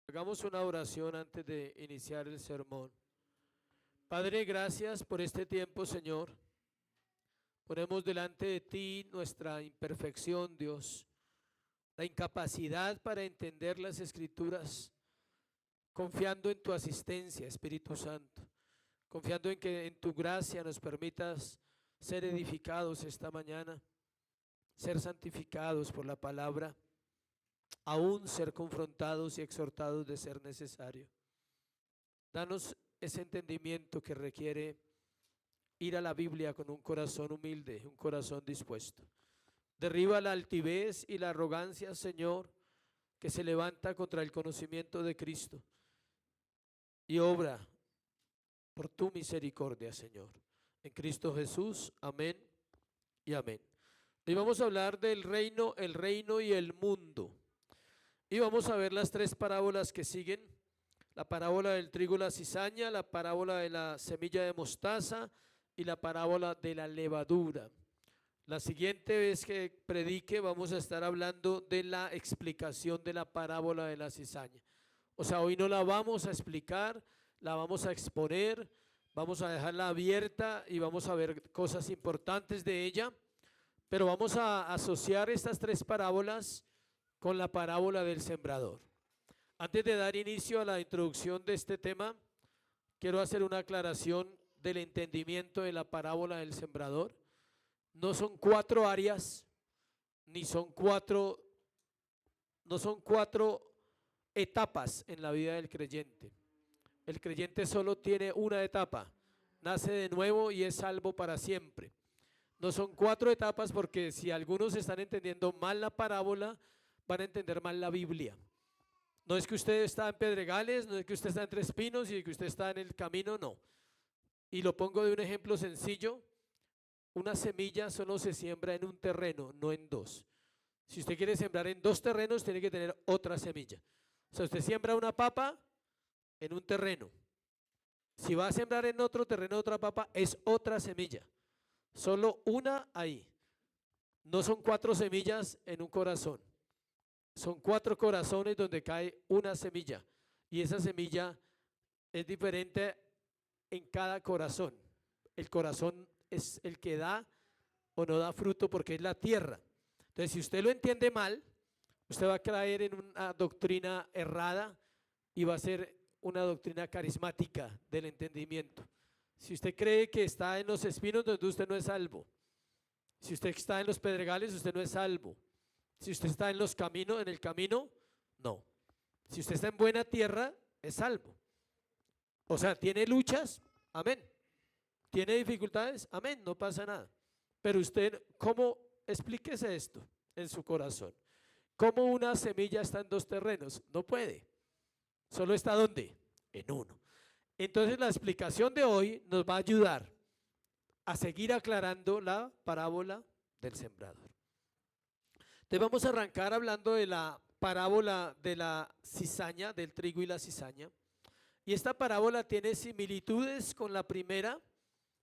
Hagamos una oración antes de iniciar el sermón. Padre, gracias por este tiempo, Señor. Ponemos delante de ti nuestra imperfección, Dios, la incapacidad para entender las Escrituras, confiando en tu asistencia, Espíritu Santo, confiando en que en tu gracia nos permitas ser edificados esta mañana, ser santificados por la palabra, aún ser confrontados y exhortados de ser necesario. Danos ese entendimiento que requiere ir a la Biblia con un corazón humilde, un corazón dispuesto. Derriba la altivez y la arrogancia, Señor, que se levanta contra el conocimiento de Cristo, y obra por tu misericordia, Señor. En Cristo Jesús, amén y amén. Hoy vamos a hablar del reino, el reino y el mundo. Y vamos a ver las tres parábolas que siguen: la parábola del trigo y la cizaña, la parábola de la semilla de mostaza y la parábola de la levadura. La siguiente vez que predique vamos a estar hablando de la explicación de la parábola de la cizaña. O sea, hoy no la vamos a explicar, la vamos a exponer, vamos a dejarla abierta y vamos a ver cosas importantes de ella, pero vamos a asociar estas tres parábolas con la parábola del sembrador. Antes de dar inicio a la introducción de este tema, quiero hacer una aclaración del entendimiento de la parábola del sembrador. No son cuatro áreas, ni son cuatro, no son cuatro etapas en la vida del creyente. El creyente solo tiene una etapa: nace de nuevo y es salvo para siempre. No son cuatro etapas, porque si algunos están entendiendo mal la parábola, van a entender mal la Biblia. No es que usted está en Pedregales, no es que usted está en Tres Pinos y que usted está en el camino, no. Y lo pongo de un ejemplo sencillo: una semilla solo se siembra en un terreno, no en dos. Si usted quiere sembrar en dos terrenos, tiene que tener otra semilla. O sea, usted siembra una papa en un terreno. Si va a sembrar en otro terreno otra papa, es otra semilla. Solo una ahí. No son cuatro semillas en un corazón. Son cuatro corazones donde cae una semilla. Y esa semilla es diferente en cada corazón. El corazón es el que da o no da fruto, porque es la tierra. Entonces, si usted lo entiende mal, usted va a caer en una doctrina errada y va a ser una doctrina carismática del entendimiento. Si usted cree que está en los espinos, entonces usted no es salvo. Si usted está en los pedregales, usted no es salvo. Si usted está en los caminos, en el camino, no. Si usted está en buena tierra, es salvo. O sea, tiene luchas, amén. Tiene dificultades, amén, no pasa nada. Pero usted, ¿cómo? Explíquese esto en su corazón. ¿Cómo una semilla está en dos terrenos? No puede. Solo está ¿dónde? En uno. Entonces la explicación de hoy nos va a ayudar a seguir aclarando la parábola del sembrador. Entonces vamos a arrancar hablando de la parábola de la cizaña, del trigo y la cizaña. Y esta parábola tiene similitudes con la primera,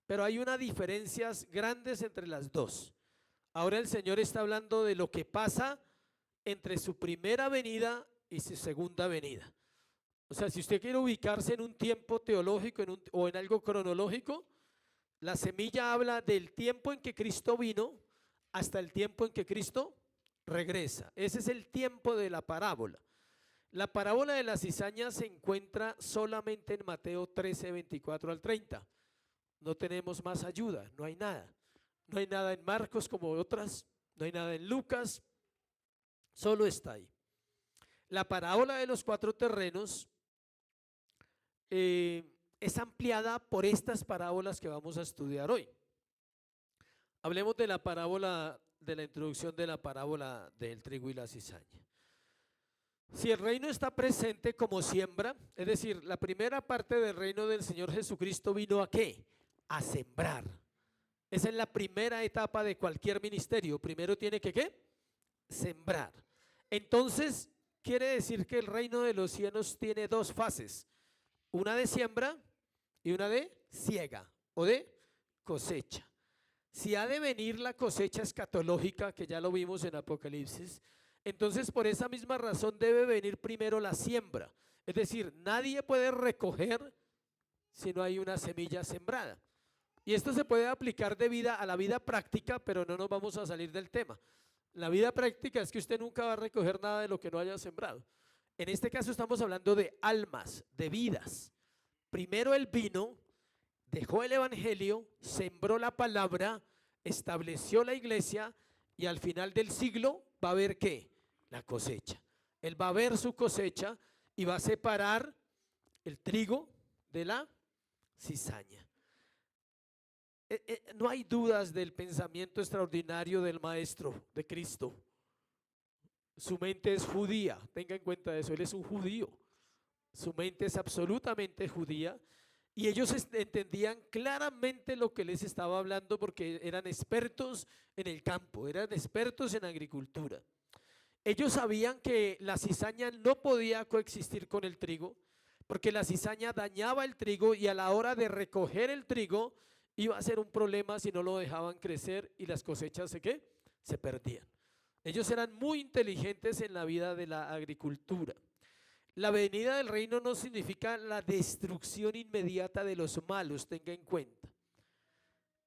pero hay unas diferencias grandes entre las dos. Ahora el Señor está hablando de lo que pasa entre su primera venida y su segunda venida. O sea, si usted quiere ubicarse en un tiempo teológico o en algo cronológico, la semilla habla del tiempo en que Cristo vino hasta el tiempo en que Cristo regresa. Ese es el tiempo de la parábola. La parábola de la cizaña se encuentra solamente en Mateo 13, 24 al 30. No tenemos más ayuda, no hay nada. No hay nada en Marcos como otras, no hay nada en Lucas, solo está ahí. La parábola de los cuatro terrenos es ampliada por estas parábolas que vamos a estudiar hoy. Hablemos de la parábola, de la introducción de la parábola del trigo y la cizaña. Si el reino está presente como siembra, es decir, la primera parte del reino del Señor Jesucristo vino ¿a qué? A sembrar. Esa es la primera etapa de cualquier ministerio. Primero tiene que ¿qué? Sembrar. Entonces, quiere decir que el reino de los cielos tiene dos fases: una de siembra y una de siega o de cosecha. Si ha de venir la cosecha escatológica, que ya lo vimos en Apocalipsis, Entonces, por esa misma razón debe venir primero la siembra. Es decir, nadie puede recoger si no hay una semilla sembrada. Y esto se puede aplicar a la vida práctica, pero no nos vamos a salir del tema. La vida práctica es que usted nunca va a recoger nada de lo que no haya sembrado. En este caso estamos hablando de almas, de vidas. Primero él vino, dejó el evangelio, sembró la palabra, estableció la iglesia y al final del siglo va a haber ¿qué? La cosecha. Él va a ver su cosecha y va a separar el trigo de la cizaña. No hay dudas del pensamiento extraordinario del Maestro, de Cristo. Su mente es judía, tenga en cuenta eso, él es un judío. Su mente es absolutamente judía y ellos entendían claramente lo que les estaba hablando porque eran expertos en el campo, eran expertos en agricultura. Ellos sabían que la cizaña no podía coexistir con el trigo porque la cizaña dañaba el trigo y a la hora de recoger el trigo iba a ser un problema si no lo dejaban crecer y las cosechas se perdían. Ellos eran muy inteligentes en la vida de la agricultura. La venida del reino no significa la destrucción inmediata de los malos, tenga en cuenta.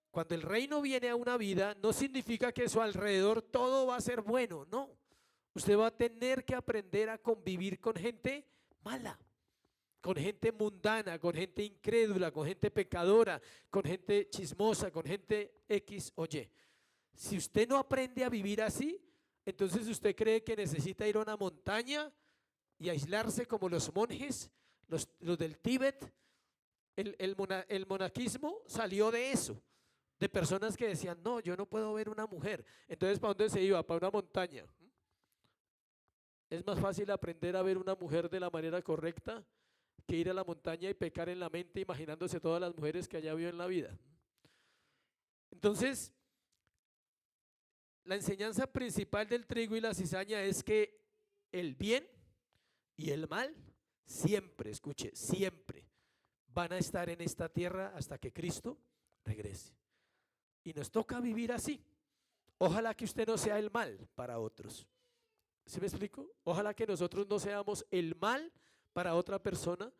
Cuando el reino viene a una vida, no significa que a su alrededor todo va a ser bueno, no. Usted va a tener que aprender a convivir con gente mala, con gente mundana, con gente incrédula, con gente pecadora, con gente chismosa, con gente X o Y. Si usted no aprende a vivir así, entonces usted cree que necesita ir a una montaña y aislarse como los monjes, los del Tíbet. El monaquismo salió de eso, de personas que decían, no, yo no puedo ver una mujer. Entonces, ¿para dónde se iba? Para una montaña. Es más fácil aprender a ver una mujer de la manera correcta que ir a la montaña y pecar en la mente imaginándose todas las mujeres que allá vio en la vida. Entonces, la enseñanza principal del trigo y la cizaña es que el bien y el mal siempre, escuche, siempre van a estar en esta tierra hasta que Cristo regrese. Y nos toca vivir así. Ojalá que usted no sea el mal para otros. ¿Sí me explico? Ojalá que nosotros no seamos el mal para otra persona.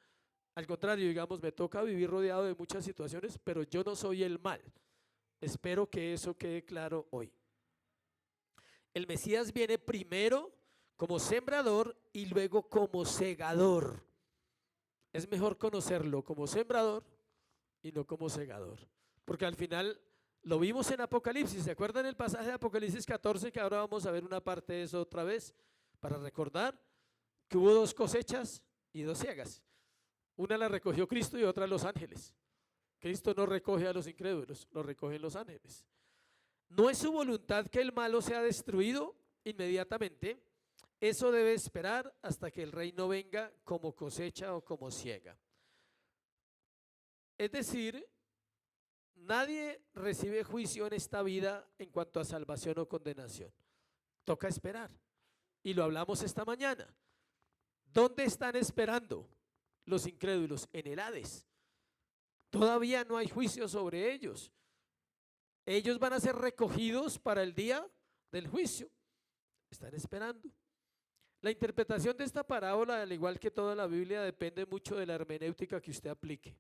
Al contrario, digamos, me toca vivir rodeado de muchas situaciones, pero yo no soy el mal. Espero que eso quede claro hoy. El Mesías viene primero como sembrador y luego como segador. Es mejor conocerlo como sembrador y no como segador. Porque al final lo vimos en Apocalipsis. ¿Se acuerdan el pasaje de Apocalipsis 14? Que ahora vamos a ver una parte de eso otra vez para recordar que hubo dos cosechas y dos ciegas. Una la recogió Cristo y otra los ángeles. Cristo no recoge a los incrédulos, lo recogen los ángeles. No es su voluntad que el malo sea destruido inmediatamente. Eso debe esperar hasta que el reino venga como cosecha o como siega. Es decir, nadie recibe juicio en esta vida en cuanto a salvación o condenación. Toca esperar. Y lo hablamos esta mañana. ¿Dónde están esperando los incrédulos? En el Hades. Todavía no hay juicio sobre ellos. Ellos van a ser recogidos para el día del juicio. Están esperando. La interpretación de esta parábola, al igual que toda la Biblia, depende mucho de la hermenéutica que usted aplique.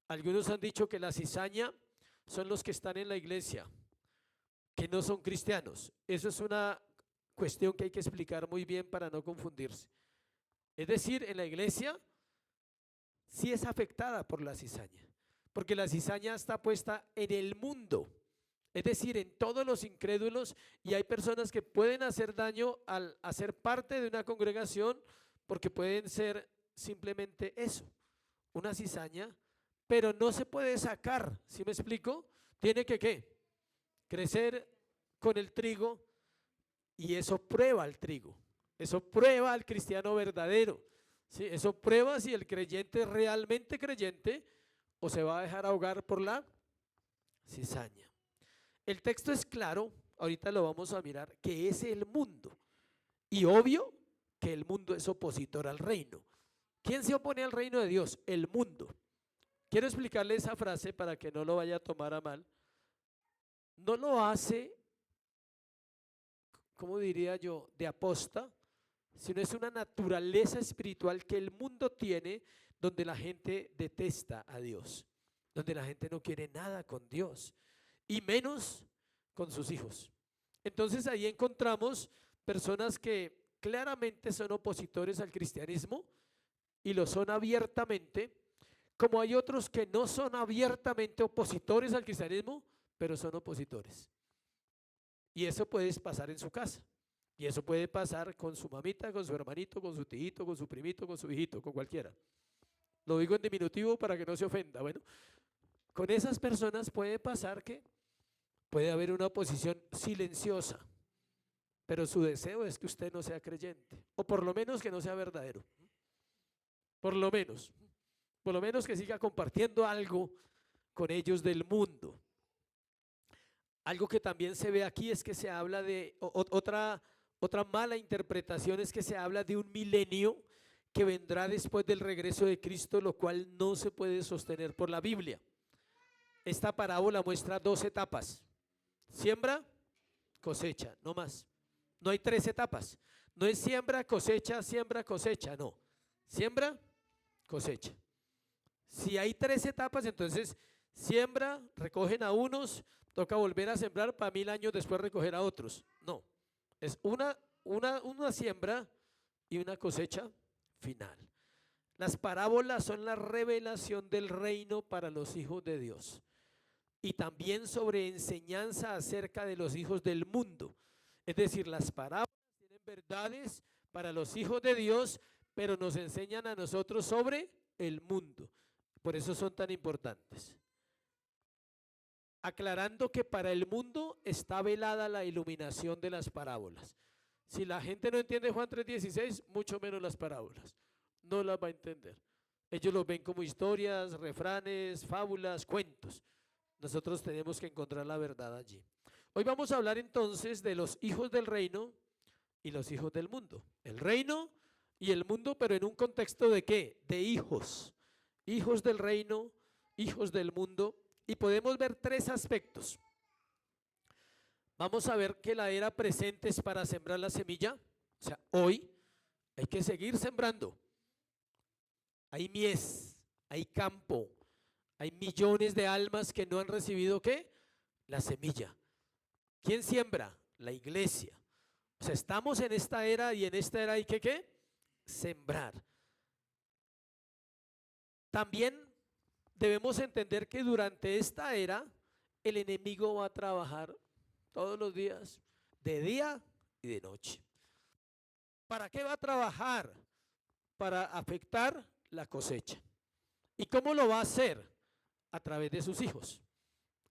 Algunos han dicho que la cizaña son los que están en la iglesia, que no son cristianos. Eso es una cuestión que hay que explicar muy bien para no confundirse. Es decir, en la iglesia sí es afectada por la cizaña, porque la cizaña está puesta en el mundo. Es decir, en todos los incrédulos, y hay personas que pueden hacer daño al hacer parte de una congregación porque pueden ser simplemente eso, una cizaña, pero no se puede sacar, ¿sí me explico? Tiene que ¿qué? Crecer con el trigo y eso prueba al trigo, eso prueba al cristiano verdadero, ¿sí? Eso prueba si el creyente es realmente creyente o se va a dejar ahogar por la cizaña. El texto es claro, ahorita lo vamos a mirar, que es el mundo. Y obvio que el mundo es opositor al reino. ¿Quién se opone al reino de Dios? El mundo. Quiero explicarle esa frase para que no lo vaya a tomar a mal. No lo hace ¿cómo diría yo?, de aposta, sino es una naturaleza espiritual que el mundo tiene, donde la gente detesta a Dios, donde la gente no quiere nada con Dios, y menos con sus hijos. Entonces ahí encontramos personas que claramente son opositores al cristianismo y lo son abiertamente, como hay otros que no son abiertamente opositores al cristianismo, pero son opositores. Y eso puede pasar en su casa. Y eso puede pasar con su mamita, con su hermanito, con su tijito, con su primito, con su hijito, con cualquiera. Lo digo en diminutivo para que no se ofenda. Bueno, con esas personas puede pasar que puede haber una oposición silenciosa, pero su deseo es que usted no sea creyente, o por lo menos que no sea verdadero. Por lo menos que siga compartiendo algo con ellos del mundo. Algo que también se ve aquí es que se habla de otra mala interpretación, es que se habla de un milenio que vendrá después del regreso de Cristo, lo cual no se puede sostener por la Biblia. Esta parábola muestra 2 etapas: siembra, cosecha, no más. No hay 3 etapas. No es siembra, cosecha, no. Siembra, cosecha. Si hay 3 etapas, entonces siembra, recogen a unos, toca volver a sembrar para 1000 años después recoger a otros. No, es una siembra y una cosecha final. Las parábolas son la revelación del reino para los hijos de Dios y también sobre enseñanza acerca de los hijos del mundo. Es decir, las parábolas tienen verdades para los hijos de Dios, pero nos enseñan a nosotros sobre el mundo. Por eso son tan importantes. Aclarando que para el mundo está velada la iluminación de las parábolas. Si la gente no entiende Juan 3:16, mucho menos las parábolas. No las va a entender. Ellos los ven como historias, refranes, fábulas, cuentos. Nosotros tenemos que encontrar la verdad allí. Hoy vamos a hablar entonces de los hijos del reino y los hijos del mundo. El reino y el mundo, pero en un contexto ¿de qué? De hijos. Hijos del reino, hijos del mundo. Y podemos ver 3 aspectos. Vamos a ver que la era presente es para sembrar la semilla. O sea, hoy hay que seguir sembrando. Hay mies, hay campo, hay millones de almas que no han recibido ¿qué? La semilla. ¿Quién siembra? La iglesia. O sea, estamos en esta era y en esta era hay que ¿qué? Sembrar. También debemos entender que durante esta era el enemigo va a trabajar todos los días, de día y de noche. ¿Para qué va a trabajar? Para afectar la cosecha. ¿Y cómo lo va a hacer? A través de sus hijos.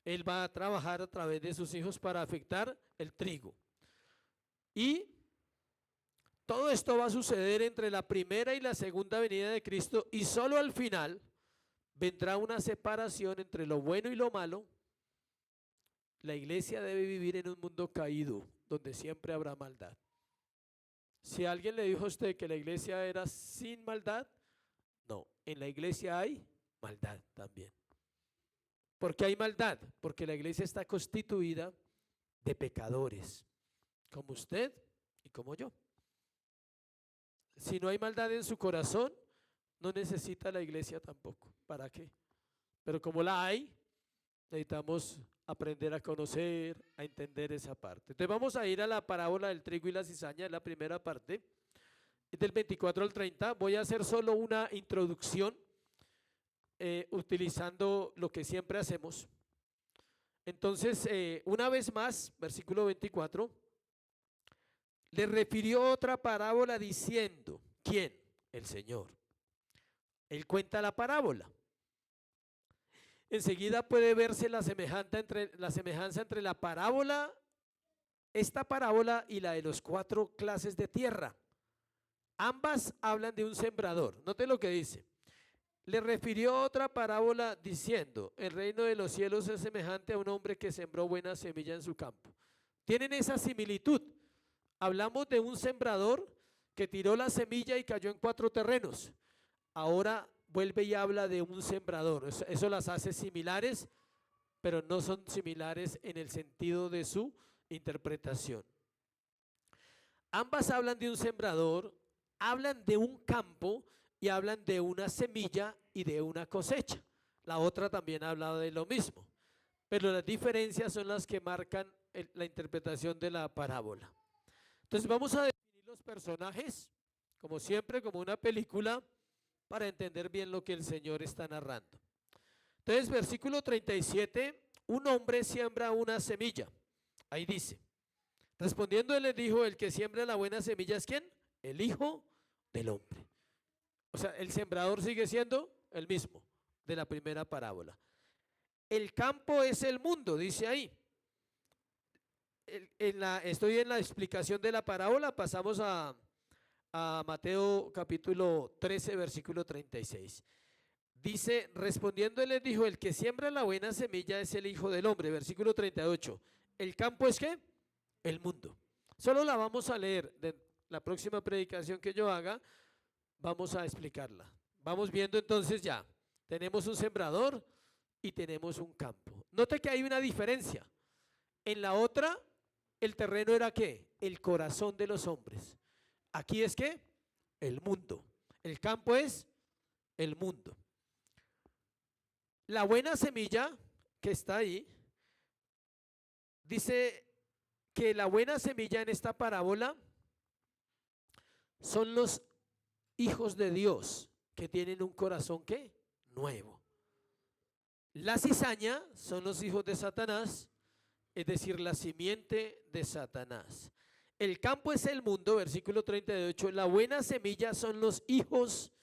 Él va a trabajar a través de sus hijos para afectar el trigo. Y todo esto va a suceder entre la primera y la segunda venida de Cristo, y solo al final vendrá una separación entre lo bueno y lo malo. La iglesia debe vivir en un mundo caído, donde siempre habrá maldad. Si alguien le dijo a usted que la iglesia era sin maldad, no, en la iglesia hay maldad también. ¿Por qué hay maldad? Porque la iglesia está constituida de pecadores, como usted y como yo. Si no hay maldad en su corazón, no necesita la iglesia tampoco. ¿Para qué? Pero como la hay, necesitamos aprender a conocer, a entender esa parte. Entonces vamos a ir a la parábola del trigo y la cizaña, la primera parte, del 24 al 30. Voy a hacer solo una introducción utilizando lo que siempre hacemos. Entonces, una vez más, versículo 24, le refirió otra parábola diciendo, ¿quién? El Señor. Él cuenta la parábola. Enseguida puede verse la semejanza entre la parábola, esta parábola y la de los 4 clases de tierra. Ambas hablan de un sembrador. Note lo que dice. Le refirió otra parábola diciendo, el reino de los cielos es semejante a un hombre que sembró buena semilla en su campo. Tienen esa similitud. Hablamos de un sembrador que tiró la semilla y cayó en 4 terrenos. Ahora vuelve y habla de un sembrador. Eso las hace similares, pero no son similares en el sentido de su interpretación. Ambas hablan de un sembrador, hablan de un campo y hablan de una semilla y de una cosecha. La otra también habla de lo mismo, pero las diferencias son las que marcan la interpretación de la parábola. Entonces vamos a definir los personajes, como siempre, como una película, para entender bien lo que el Señor está narrando. Entonces, versículo 37, un hombre siembra una semilla. Ahí dice, respondiendo él les dijo, el que siembra la buena semilla es ¿quién? El Hijo del Hombre. O sea, el sembrador sigue siendo el mismo de la primera parábola. El campo es el mundo, dice ahí. Estoy en la explicación de la parábola, pasamos a Mateo capítulo 13, versículo 36. Dice, respondiendo él les dijo, el que siembra la buena semilla es el Hijo del Hombre. Versículo 38. ¿El campo es qué? El mundo. Solo la vamos a leer. De la próxima predicación que yo haga, vamos a explicarla. Vamos viendo entonces ya. Tenemos un sembrador y tenemos un campo. Note que hay una diferencia. En la otra, el terreno era ¿qué? El corazón de los hombres. Aquí es ¿qué? El mundo. El campo es el mundo. La buena semilla que está ahí, dice que la buena semilla en esta parábola son los hijos de Dios que tienen un corazón ¿qué? Nuevo. La cizaña son los hijos de Satanás, es decir, la simiente de Satanás. El campo es el mundo, versículo 38, la buena semilla son los hijos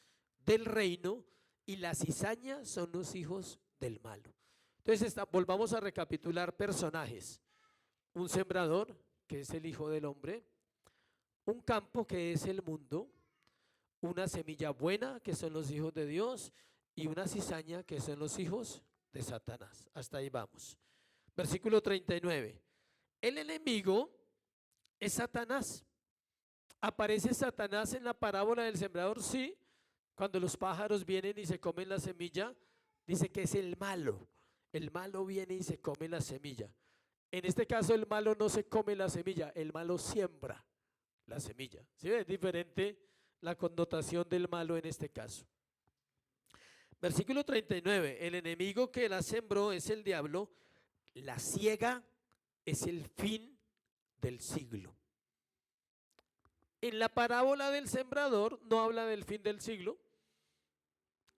del reino y la cizaña son los hijos del malo. Entonces volvamos a recapitular personajes. Un sembrador, que es el Hijo del Hombre, un campo, que es el mundo, una semilla buena, que son los hijos de Dios, y una cizaña, que son los hijos de Satanás. Hasta ahí vamos. Versículo 39. El enemigo es Satanás. ¿Aparece Satanás en la parábola del sembrador? Sí. Cuando los pájaros vienen y se comen la semilla, dice que es el malo. El malo viene y se come la semilla. En este caso el malo no se come la semilla, el malo siembra la semilla. ¿Sí? Es diferente la connotación del malo en este caso. Versículo 39, el enemigo que la sembró es el diablo, la siega es el fin del siglo. En la parábola del sembrador no habla del fin del siglo,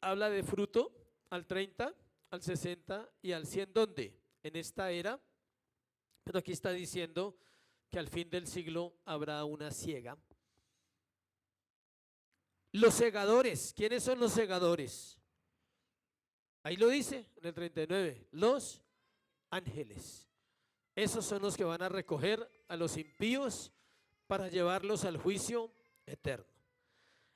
habla de fruto al 30, al 60 y al 100, ¿dónde? En esta era, pero aquí está diciendo que al fin del siglo habrá una siega. Los segadores, ¿quiénes son los segadores? Ahí lo dice en el 39, los ángeles. Esos son los que van a recoger a los impíos para llevarlos al juicio eterno.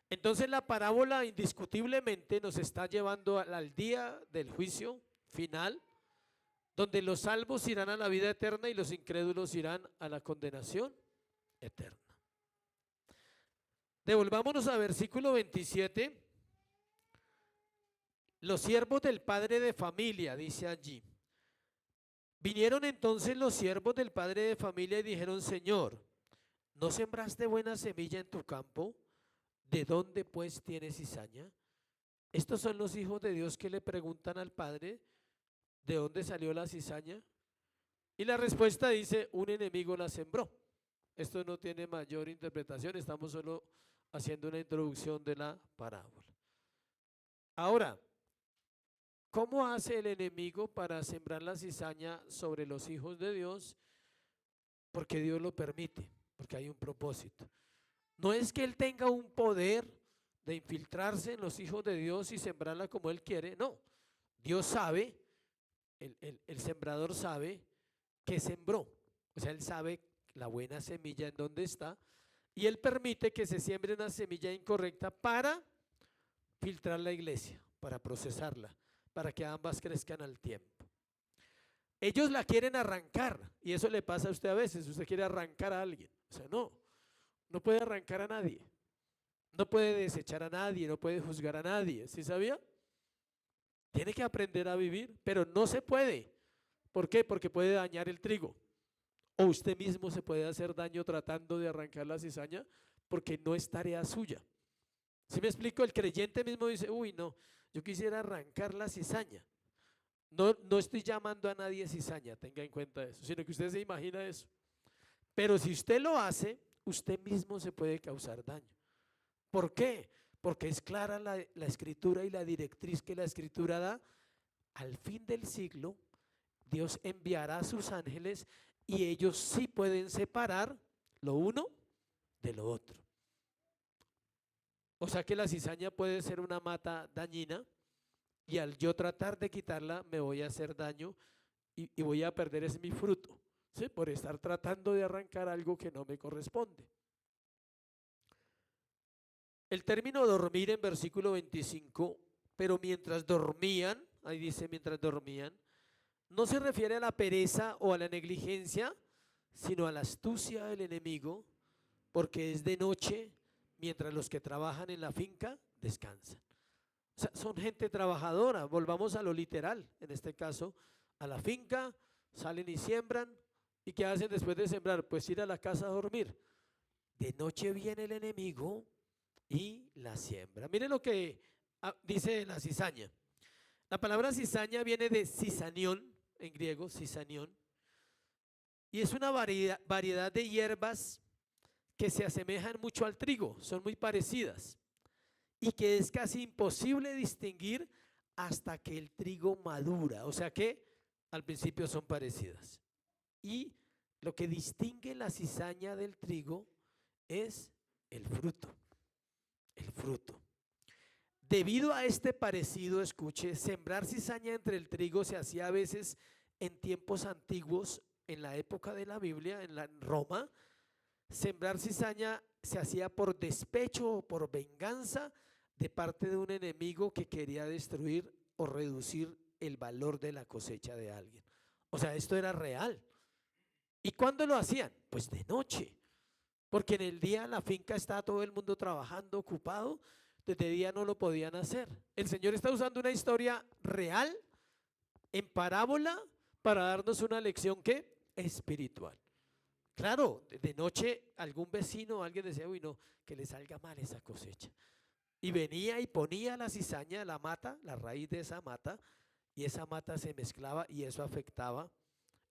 Entonces la parábola indiscutiblemente nos está llevando al día del juicio final, donde los salvos irán a la vida eterna y los incrédulos irán a la condenación eterna. Devolvámonos a versículo 27. Los siervos del padre de familia, dice allí. Vinieron entonces los siervos del padre de familia y dijeron, Señor, ¿no sembraste buena semilla en tu campo? ¿De dónde pues tienes cizaña? Estos son los hijos de Dios que le preguntan al padre, ¿de dónde salió la cizaña? Y la respuesta dice, un enemigo la sembró. Esto no tiene mayor interpretación, estamos solo haciendo una introducción de la parábola. Ahora, ¿cómo hace el enemigo para sembrar la cizaña sobre los hijos de Dios? Porque Dios lo permite, porque hay un propósito. No es que Él tenga un poder de infiltrarse en los hijos de Dios y sembrarla como Él quiere, no. Dios sabe, el sembrador sabe que sembró, o sea, Él sabe la buena semilla en dónde está y Él permite que se siembre una semilla incorrecta para filtrar la iglesia, para procesarla, para que ambas crezcan al tiempo. Ellos la quieren arrancar y eso le pasa a usted a veces, usted quiere arrancar a alguien, o sea, no puede arrancar a nadie, no puede desechar a nadie, no puede juzgar a nadie, ¿sí sabía? Tiene que aprender a vivir, pero no se puede. ¿Por qué? Porque puede dañar el trigo O usted mismo se puede hacer daño tratando de arrancar la cizaña porque no es tarea suya. ¿Sí me explico? El creyente mismo dice, uy, no, yo quisiera arrancar la cizaña. No estoy llamando a nadie cizaña, tenga en cuenta eso, sino que usted se imagina eso. Pero si usted lo hace, usted mismo se puede causar daño. ¿Por qué? Porque es clara la escritura y la directriz que la escritura da. Al fin del siglo, Dios enviará a sus ángeles y ellos sí pueden separar lo uno de lo otro. O sea que la cizaña puede ser una mata dañina y al yo tratar de quitarla me voy a hacer daño y voy a perder ese mi fruto, ¿sí? Por estar tratando de arrancar algo que no me corresponde. El término dormir en versículo 25, pero mientras dormían, ahí dice mientras dormían, no se refiere a la pereza o a la negligencia, sino a la astucia del enemigo, porque es de noche mientras los que trabajan en la finca descansan. O sea, son gente trabajadora, volvamos a lo literal, en este caso, a la finca, salen y siembran, ¿y qué hacen después de sembrar? Pues ir a la casa a dormir. De noche viene el enemigo y la siembra. Miren lo que dice la cizaña. La palabra cizaña viene de cisanión, en griego, cisanión, y es una variedad de hierbas que se asemejan mucho al trigo, son muy parecidas, y que es casi imposible distinguir hasta que el trigo madura, o sea que al principio son parecidas. Y lo que distingue la cizaña del trigo es el fruto, el fruto. Debido a este parecido, escuche, sembrar cizaña entre el trigo se hacía a veces en tiempos antiguos, en la época de la Biblia, en Roma. Sembrar cizaña se hacía por despecho o por venganza de parte de un enemigo que quería destruir o reducir el valor de la cosecha de alguien. O sea, esto era real. ¿Y cuándo lo hacían? Pues de noche, porque en el día en la finca está todo el mundo trabajando, ocupado. Desde día no lo podían hacer. El Señor está usando una historia real en parábola para darnos una lección ¿qué? Espiritual. Claro, de noche algún vecino o alguien decía, uy no, que le salga mal esa cosecha. Y venía y ponía la cizaña, la mata, la raíz de esa mata, y esa mata se mezclaba y eso afectaba.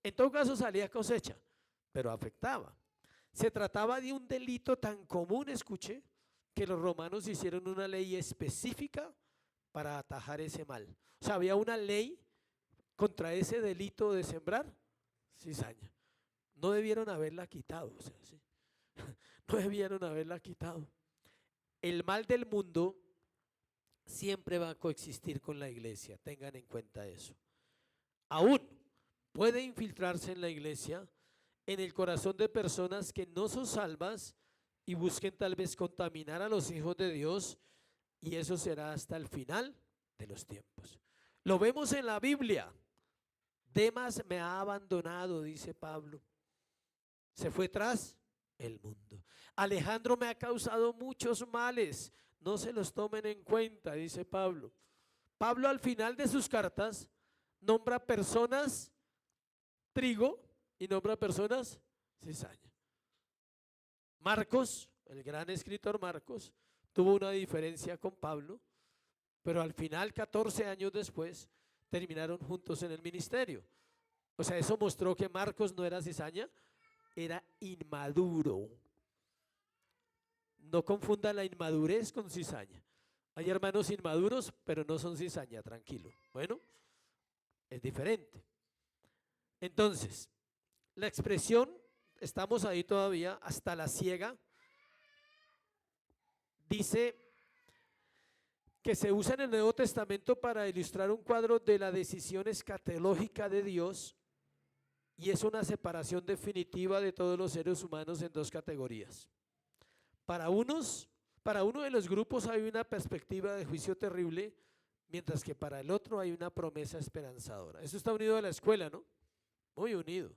En todo caso salía cosecha, pero afectaba. Se trataba de un delito tan común, escuché, que los romanos hicieron una ley específica para atajar ese mal. O sea, había una ley contra ese delito de sembrar cizaña. No debieron haberla quitado, o sea, ¿sí? No debieron haberla quitado. El mal del mundo siempre va a coexistir con la iglesia, tengan en cuenta eso. Aún puede infiltrarse en la iglesia, en el corazón de personas que no son salvas y busquen tal vez contaminar a los hijos de Dios, y eso será hasta el final de los tiempos. Lo vemos en la Biblia. Demas me ha abandonado, dice Pablo. Se fue tras el mundo. Alejandro me ha causado muchos males. No se los tomen en cuenta, dice Pablo. Pablo al final de sus cartas nombra personas trigo y nombra personas cizaña. Marcos, el gran escritor Marcos, tuvo una diferencia con Pablo, pero al final, 14 años después, terminaron juntos en el ministerio. O sea, eso mostró que Marcos no era cizaña, era inmaduro. No confundan la inmadurez con cizaña. Hay hermanos inmaduros, pero no son cizaña, tranquilo. Bueno, es diferente. Entonces, la expresión, estamos ahí todavía, hasta la siega, dice que se usa en el Nuevo Testamento para ilustrar un cuadro de la decisión escatológica de Dios, y es una separación definitiva de todos los seres humanos en dos categorías. Para uno de los grupos hay una perspectiva de juicio terrible, mientras que para el otro hay una promesa esperanzadora. Eso está unido a la escuela, ¿no? Muy unido.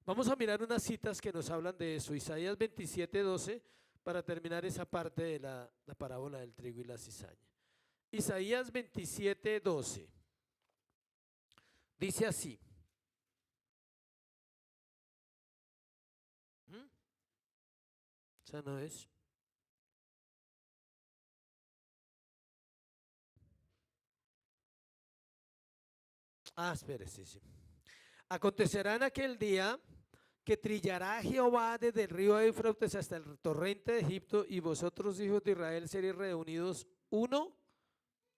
Vamos a mirar unas citas que nos hablan de eso. Isaías 27:12, para terminar esa parte de la parábola del trigo y la cizaña. Isaías 27:12 dice así: Esa no es. Espérese, sí. Acontecerá en aquel día que trillará Jehová desde el río Éufrates hasta el torrente de Egipto, y vosotros, hijos de Israel, seréis reunidos uno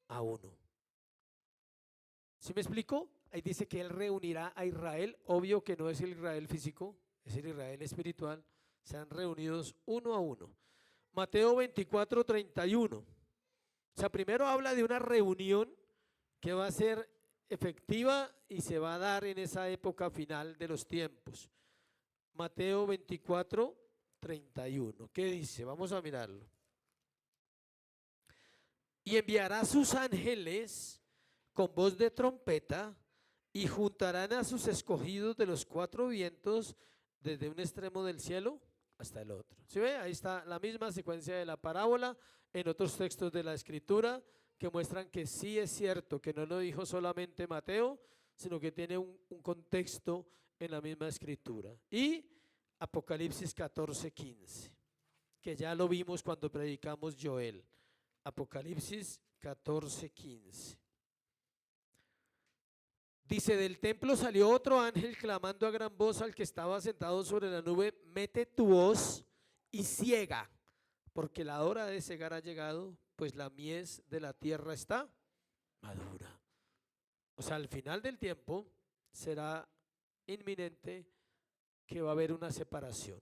a uno. ¿Sí me explico? Ahí dice que él reunirá a Israel. Obvio que no es el Israel físico, es el Israel espiritual. Sean reunidos uno a uno. Mateo 24, 31. O sea, primero habla de una reunión que va a ser efectiva y se va a dar en esa época final de los tiempos. Mateo 24, 31. ¿Qué dice? Vamos a mirarlo. Y enviará sus ángeles con voz de trompeta y juntarán a sus escogidos de los cuatro vientos desde un extremo del cielo hasta el otro. ¿Sí ve? Ahí está la misma secuencia de la parábola en otros textos de la Escritura que muestran que sí es cierto, que no lo dijo solamente Mateo, sino que tiene un contexto en la misma Escritura. Y Apocalipsis 14, 15, que ya lo vimos cuando predicamos Joel. Apocalipsis 14, 15. Dice, del templo salió otro ángel clamando a gran voz al que estaba sentado sobre la nube: mete tu hoz y ciega, porque la hora de cegar ha llegado, pues la mies de la tierra está madura. O sea, al final del tiempo será inminente que va a haber una separación.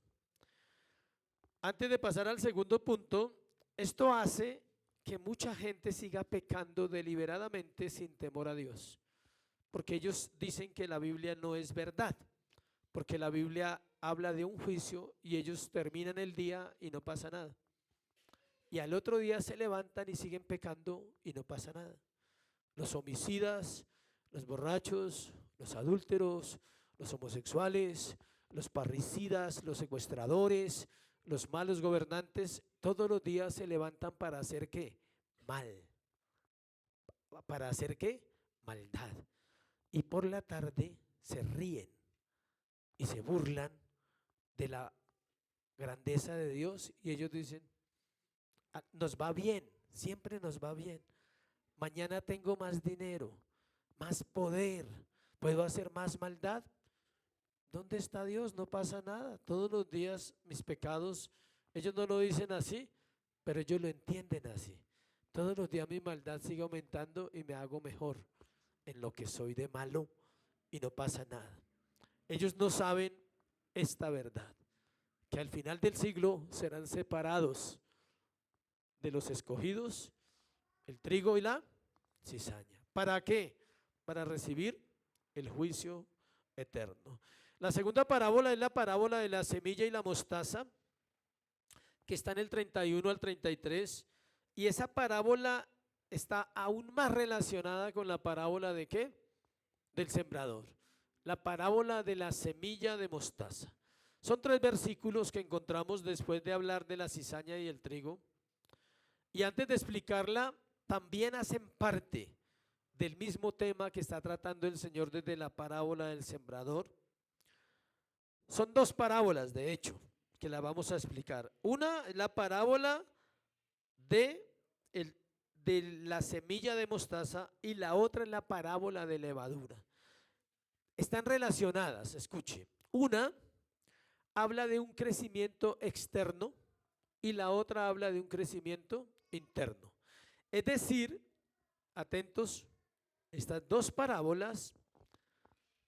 Antes de pasar al segundo punto, esto hace que mucha gente siga pecando deliberadamente sin temor a Dios, porque ellos dicen que la Biblia no es verdad, porque la Biblia habla de un juicio y ellos terminan el día y no pasa nada. Y al otro día se levantan y siguen pecando y no pasa nada. Los homicidas, los borrachos, los adúlteros, los homosexuales, los parricidas, los secuestradores, los malos gobernantes, todos los días se levantan para hacer ¿qué? Mal. ¿Para hacer qué? Maldad. Y por la tarde se ríen y se burlan de la grandeza de Dios y ellos dicen, nos va bien, siempre nos va bien. Mañana tengo más dinero, más poder, puedo hacer más maldad. ¿Dónde está Dios? No pasa nada. Todos los días mis pecados, ellos no lo dicen así, pero ellos lo entienden así. Todos los días mi maldad sigue aumentando y me hago mejor en lo que soy de malo y no pasa nada. Ellos no saben esta verdad, que al final del siglo serán separados de los escogidos el trigo y la cizaña. ¿Para qué? Para recibir el juicio eterno. La segunda parábola es la parábola de la semilla y la mostaza, que está en el 31 al 33, y esa parábola está aún más relacionada con la parábola de ¿qué? Del sembrador. La parábola de la semilla de mostaza. Son 3 versículos que encontramos después de hablar de la cizaña y el trigo. Y antes de explicarla, también hacen parte del mismo tema que está tratando el Señor desde la parábola del sembrador. Son 2 parábolas, de hecho, que la vamos a explicar. Una es la parábola de la semilla de mostaza y la otra es la parábola de levadura. Están relacionadas, escuche. Una habla de un crecimiento externo y la otra habla de un crecimiento interno. Es decir, atentos, estas 2 parábolas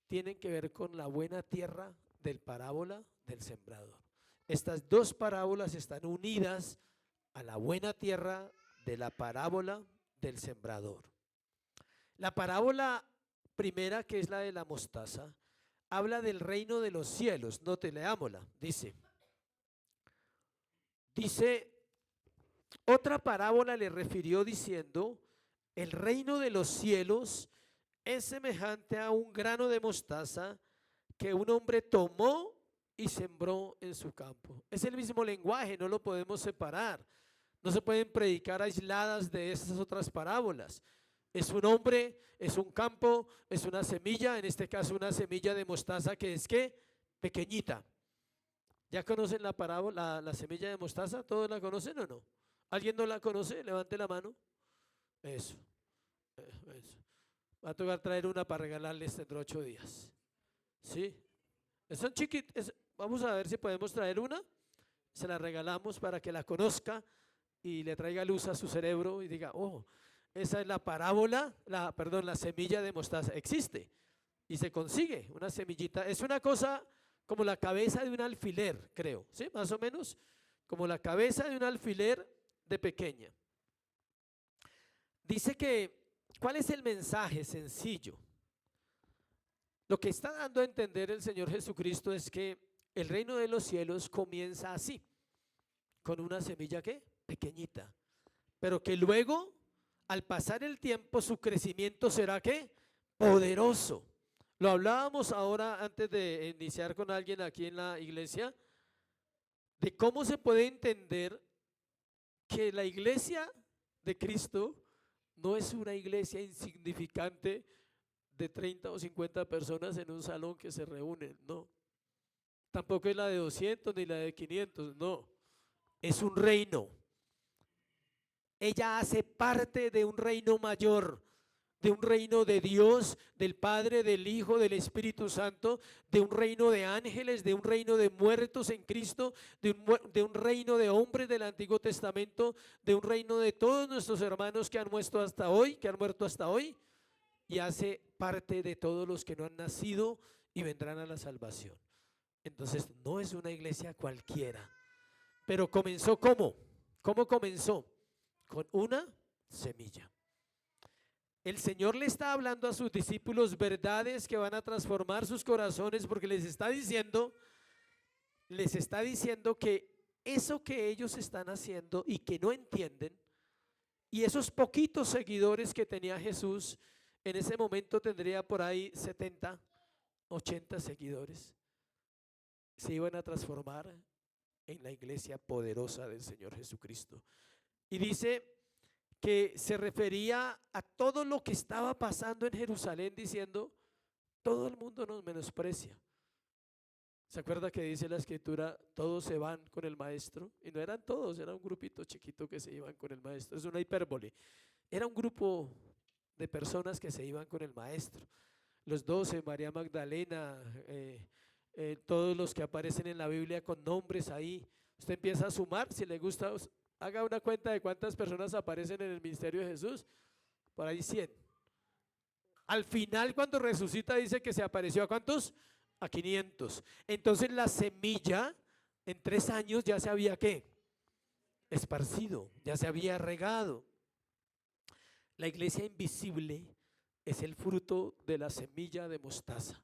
tienen que ver con la buena tierra del parábola del sembrador. Estas 2 parábolas están unidas a la buena tierra de la parábola del sembrador. La parábola primera, que es la de la mostaza, habla del reino de los cielos. Note, leámosla. Dice, otra parábola le refirió diciendo, el reino de los cielos es semejante a un grano de mostaza que un hombre tomó y sembró en su campo. Es el mismo lenguaje, no lo podemos separar. No se pueden predicar aisladas de esas otras parábolas. Es un hombre, es un campo, es una semilla, en este caso una semilla de mostaza que es ¿qué? Pequeñita. ¿Ya conocen la parábola, la semilla de mostaza? ¿Todos la conocen o no? ¿Alguien no la conoce? Levante la mano. Eso, eso. Va a tocar traer una para regalarles dentro de 8 días. ¿Sí? Son chiquitas. Vamos a ver si podemos traer una. Se la regalamos para que la conozca y le traiga luz a su cerebro y diga, oh, esa es la parábola, perdón, la semilla de mostaza. Existe y se consigue una semillita. Es una cosa como la cabeza de un alfiler, creo, ¿sí? Más o menos como la cabeza de un alfiler de pequeña. Dice que, ¿cuál es el mensaje sencillo? Lo que está dando a entender el Señor Jesucristo es que el reino de los cielos comienza así, con una semilla ¿qué? Pequeñita, pero que luego, al pasar el tiempo, su crecimiento será ¿qué? Poderoso. Lo hablábamos ahora antes de iniciar con alguien aquí en la iglesia, de cómo se puede entender que la iglesia de Cristo no es una iglesia insignificante de 30 o 50 personas en un salón que se reúnen, no. Tampoco es la de 200 ni la de 500, no. Es un reino. Ella hace parte de un reino mayor, de un reino de Dios, del Padre, del Hijo, del Espíritu Santo, de un reino de ángeles, de un reino de muertos en Cristo, de un reino de hombres del Antiguo Testamento, de un reino de todos nuestros hermanos que han muerto hasta hoy, y hace parte de todos los que no han nacido y vendrán a la salvación. Entonces no es una iglesia cualquiera, pero comenzó ¿cómo? ¿Cómo comenzó? Con una semilla. El Señor le está hablando a sus discípulos verdades que van a transformar sus corazones, porque les está diciendo que eso que ellos están haciendo y que no entienden, y esos poquitos seguidores que tenía Jesús, en ese momento tendría por ahí 70, 80 seguidores, se iban a transformar en la iglesia poderosa del Señor Jesucristo. Y dice que se refería a todo lo que estaba pasando en Jerusalén, diciendo, todo el mundo nos menosprecia. ¿Se acuerda que dice la escritura, todos se van con el maestro? Y no eran todos, era un grupito chiquito que se iban con el maestro. Es una hipérbole. Era un grupo de personas que se iban con el maestro. Los 12, María Magdalena, todos los que aparecen en la Biblia con nombres ahí. Usted empieza a sumar, si le gusta, haga una cuenta de cuántas personas aparecen en el ministerio de Jesús. Por ahí 100. Al final, cuando resucita, dice que se apareció ¿a cuántos? A 500. Entonces la semilla en 3 años ya se había ¿qué? Esparcido, ya se había regado. La iglesia invisible es el fruto de la semilla de mostaza.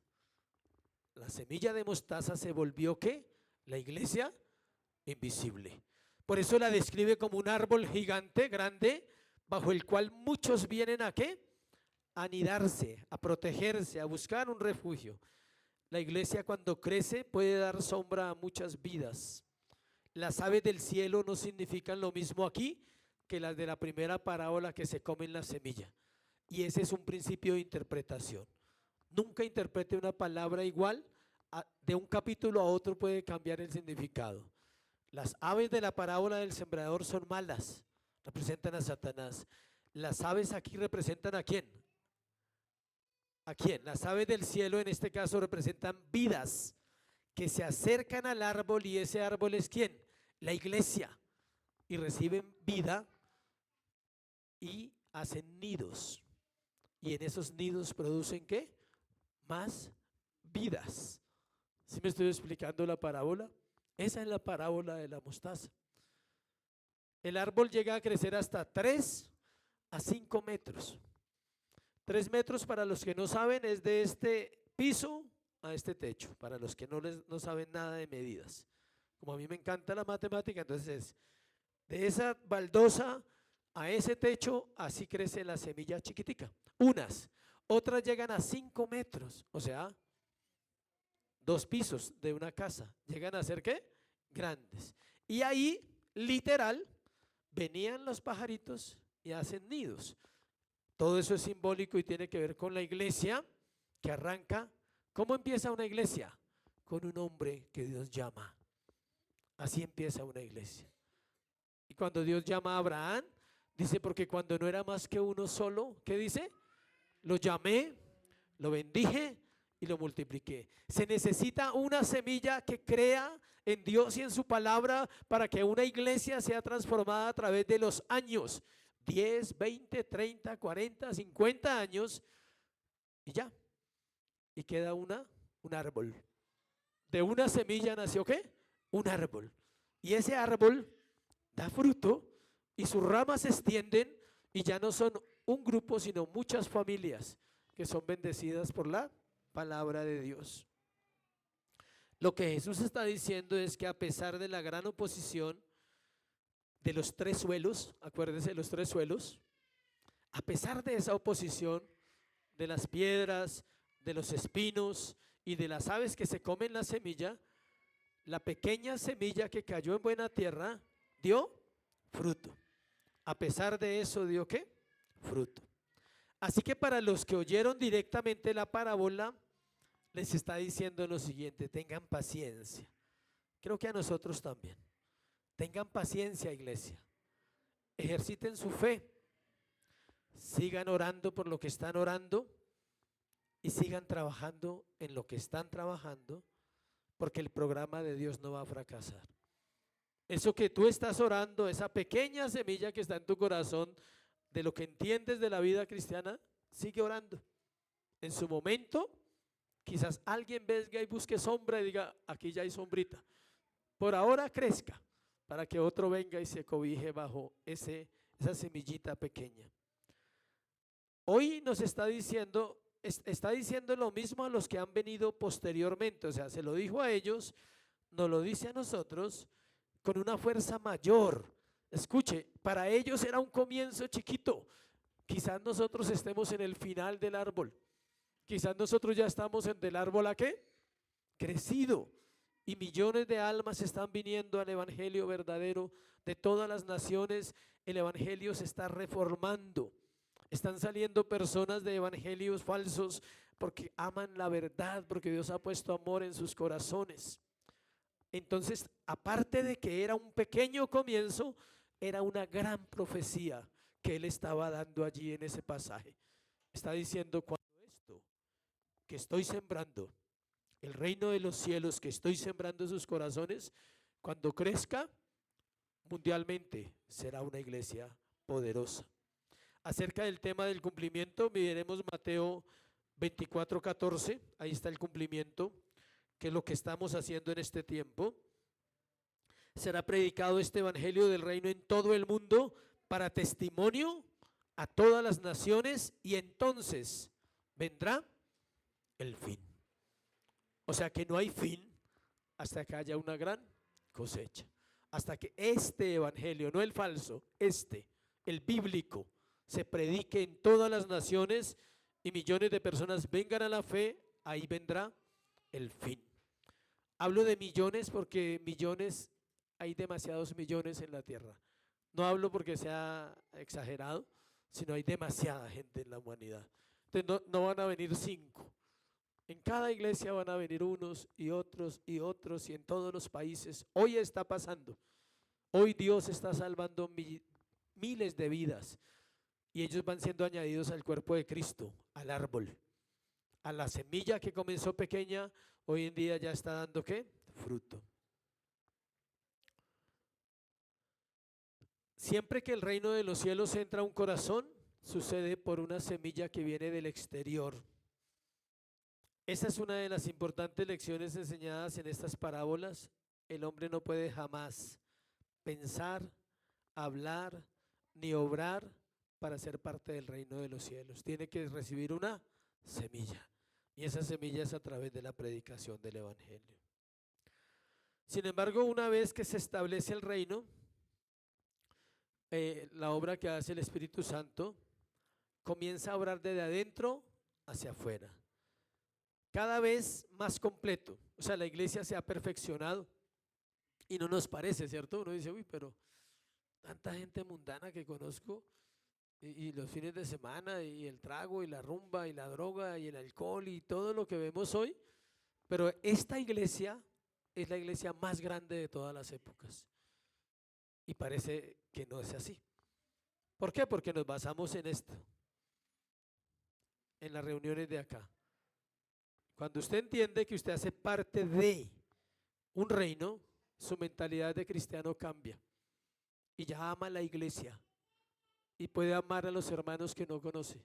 La semilla de mostaza se volvió ¿qué? La iglesia invisible. Por eso la describe como un árbol gigante, grande, bajo el cual muchos vienen ¿a qué? A anidarse, a protegerse, a buscar un refugio. La iglesia cuando crece puede dar sombra a muchas vidas. Las aves del cielo no significan lo mismo aquí que las de la primera parábola que se comen la semilla. Y ese es un principio de interpretación. Nunca interprete una palabra igual, de un capítulo a otro puede cambiar el significado. Las aves de la parábola del sembrador son malas, representan a Satanás. Las aves aquí representan ¿a quién? ¿A quién? Las aves del cielo en este caso representan vidas que se acercan al árbol, y ese árbol es ¿quién? La iglesia, y reciben vida y hacen nidos, y en esos nidos producen ¿qué? Más vidas. ¿Sí me estoy explicando la parábola? Esa es la parábola de la mostaza. El árbol llega a crecer hasta 3 a 5 metros. 3 metros, para los que no saben, es de este piso a este techo, para los que no saben nada de medidas. Como a mí me encanta la matemática, entonces de esa baldosa a ese techo, así crece la semilla chiquitica. Otras llegan a 5 metros, o sea, 2 pisos de una casa, llegan a ser ¿qué? Grandes. Y ahí, literal, venían los pajaritos y hacen nidos. Todo eso es simbólico y tiene que ver con la iglesia que arranca. ¿Cómo empieza una iglesia? Con un hombre que Dios llama. Así empieza una iglesia. Y cuando Dios llama a Abraham, dice, porque cuando no era más que uno solo, ¿qué dice? Lo llamé, lo bendije y lo multipliqué. Se necesita una semilla que crea en Dios y en su palabra para que una iglesia sea transformada a través de los años, 10, 20, 30, 40, 50 años, y ya, y queda un árbol. De una semilla nació ¿qué? Un árbol. Y ese árbol da fruto y sus ramas se extienden y ya no son un grupo, sino muchas familias que son bendecidas por la palabra de Dios. Lo que Jesús está diciendo es que a pesar de la gran oposición de los tres suelos, acuérdense de los tres suelos, a pesar de esa oposición, de las piedras, de los espinos y de las aves que se comen la semilla, la pequeña semilla que cayó en buena tierra dio fruto. A pesar de eso dio ¿qué? Fruto. Así que para los que oyeron directamente la parábola, les está diciendo lo siguiente: tengan paciencia. Creo que a nosotros también. Tengan paciencia, iglesia. Ejerciten su fe. Sigan orando por lo que están orando y sigan trabajando en lo que están trabajando, porque el programa de Dios no va a fracasar. Eso que tú estás orando, esa pequeña semilla que está en tu corazón, de lo que entiendes de la vida cristiana, sigue orando. En su momento, quizás alguien venga y busque sombra y diga, aquí ya hay sombrita. Por ahora crezca, para que otro venga y se cobije bajo esa semillita pequeña. Hoy nos está diciendo lo mismo a los que han venido posteriormente, o sea, se lo dijo a ellos, nos lo dice a nosotros con una fuerza mayor. Escuche, para ellos era un comienzo chiquito, quizás nosotros estemos en el final del árbol, quizás nosotros ya estamos en el árbol ¿a qué? Crecido, y millones de almas están viniendo al evangelio verdadero de todas las naciones. El evangelio se está reformando. Están saliendo personas de evangelios falsos porque aman la verdad, porque Dios ha puesto amor en sus corazones. Entonces, aparte de que era un pequeño comienzo, era una gran profecía que él estaba dando allí en ese pasaje. Está diciendo, cuando esto que estoy sembrando, el reino de los cielos que estoy sembrando en sus corazones, cuando crezca mundialmente, será una iglesia poderosa. Acerca del tema del cumplimiento, miraremos Mateo 24:14, ahí está el cumplimiento, que es lo que estamos haciendo en este tiempo. Será predicado este evangelio del reino en todo el mundo para testimonio a todas las naciones, y entonces vendrá el fin. O sea que no hay fin hasta que haya una gran cosecha, hasta que este evangelio, no el falso, el bíblico, se predique en todas las naciones y millones de personas vengan a la fe, ahí vendrá el fin. Hablo de millones porque millones, hay demasiados millones en la tierra. No hablo porque sea exagerado, sino hay demasiada gente en la humanidad. Entonces no van a venir 5. En cada iglesia van a venir unos y otros y otros, y en todos los países. Hoy está pasando. Hoy Dios está salvando miles de vidas. Y ellos van siendo añadidos al cuerpo de Cristo, al árbol, a la semilla que comenzó pequeña, hoy en día ya está dando ¿qué? Fruto. Siempre que el reino de los cielos entra a un corazón, sucede por una semilla que viene del exterior. Esa es una de las importantes lecciones enseñadas en estas parábolas. El hombre no puede jamás pensar, hablar, ni obrar para ser parte del reino de los cielos. Tiene que recibir una semilla, y esa semilla es a través de la predicación del evangelio. Sin embargo, una vez que se establece el reino, la obra que hace el Espíritu Santo comienza a obrar desde adentro hacia afuera, cada vez más completo. O sea, la iglesia se ha perfeccionado y no nos parece, ¿cierto? Uno dice, uy, pero tanta gente mundana que conozco, y los fines de semana, y el trago, y la rumba, y la droga, y el alcohol, y todo lo que vemos hoy. Pero esta iglesia es la iglesia más grande de todas las épocas. Y parece que no es así. ¿Por qué? Porque nos basamos en esto, en las reuniones de acá. Cuando usted entiende que usted hace parte de un reino, su mentalidad de cristiano cambia y ya ama a la iglesia y puede amar a los hermanos que no conoce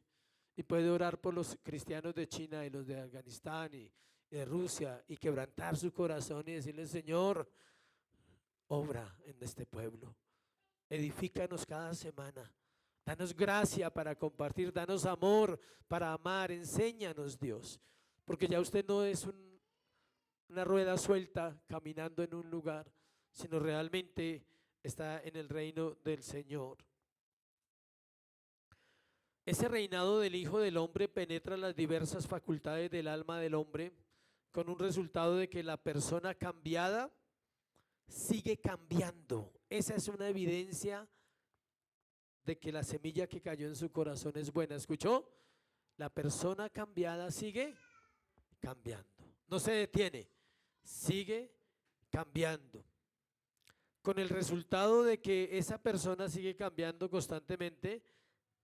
y puede orar por los cristianos de China y los de Afganistán y de Rusia y quebrantar su corazón y decirle: Señor, obra en este pueblo, edifícanos cada semana, danos gracia para compartir, danos amor para amar, enséñanos, Dios, porque ya usted no es una rueda suelta caminando en un lugar, sino realmente está en el reino del Señor. Ese reinado del Hijo del Hombre penetra las diversas facultades del alma del hombre, con un resultado de que la persona cambiada sigue cambiando. Esa es una evidencia de que la semilla que cayó en su corazón es buena. ¿Escuchó? La persona cambiada sigue cambiando. No se detiene, sigue cambiando. Con el resultado de que esa persona sigue cambiando constantemente,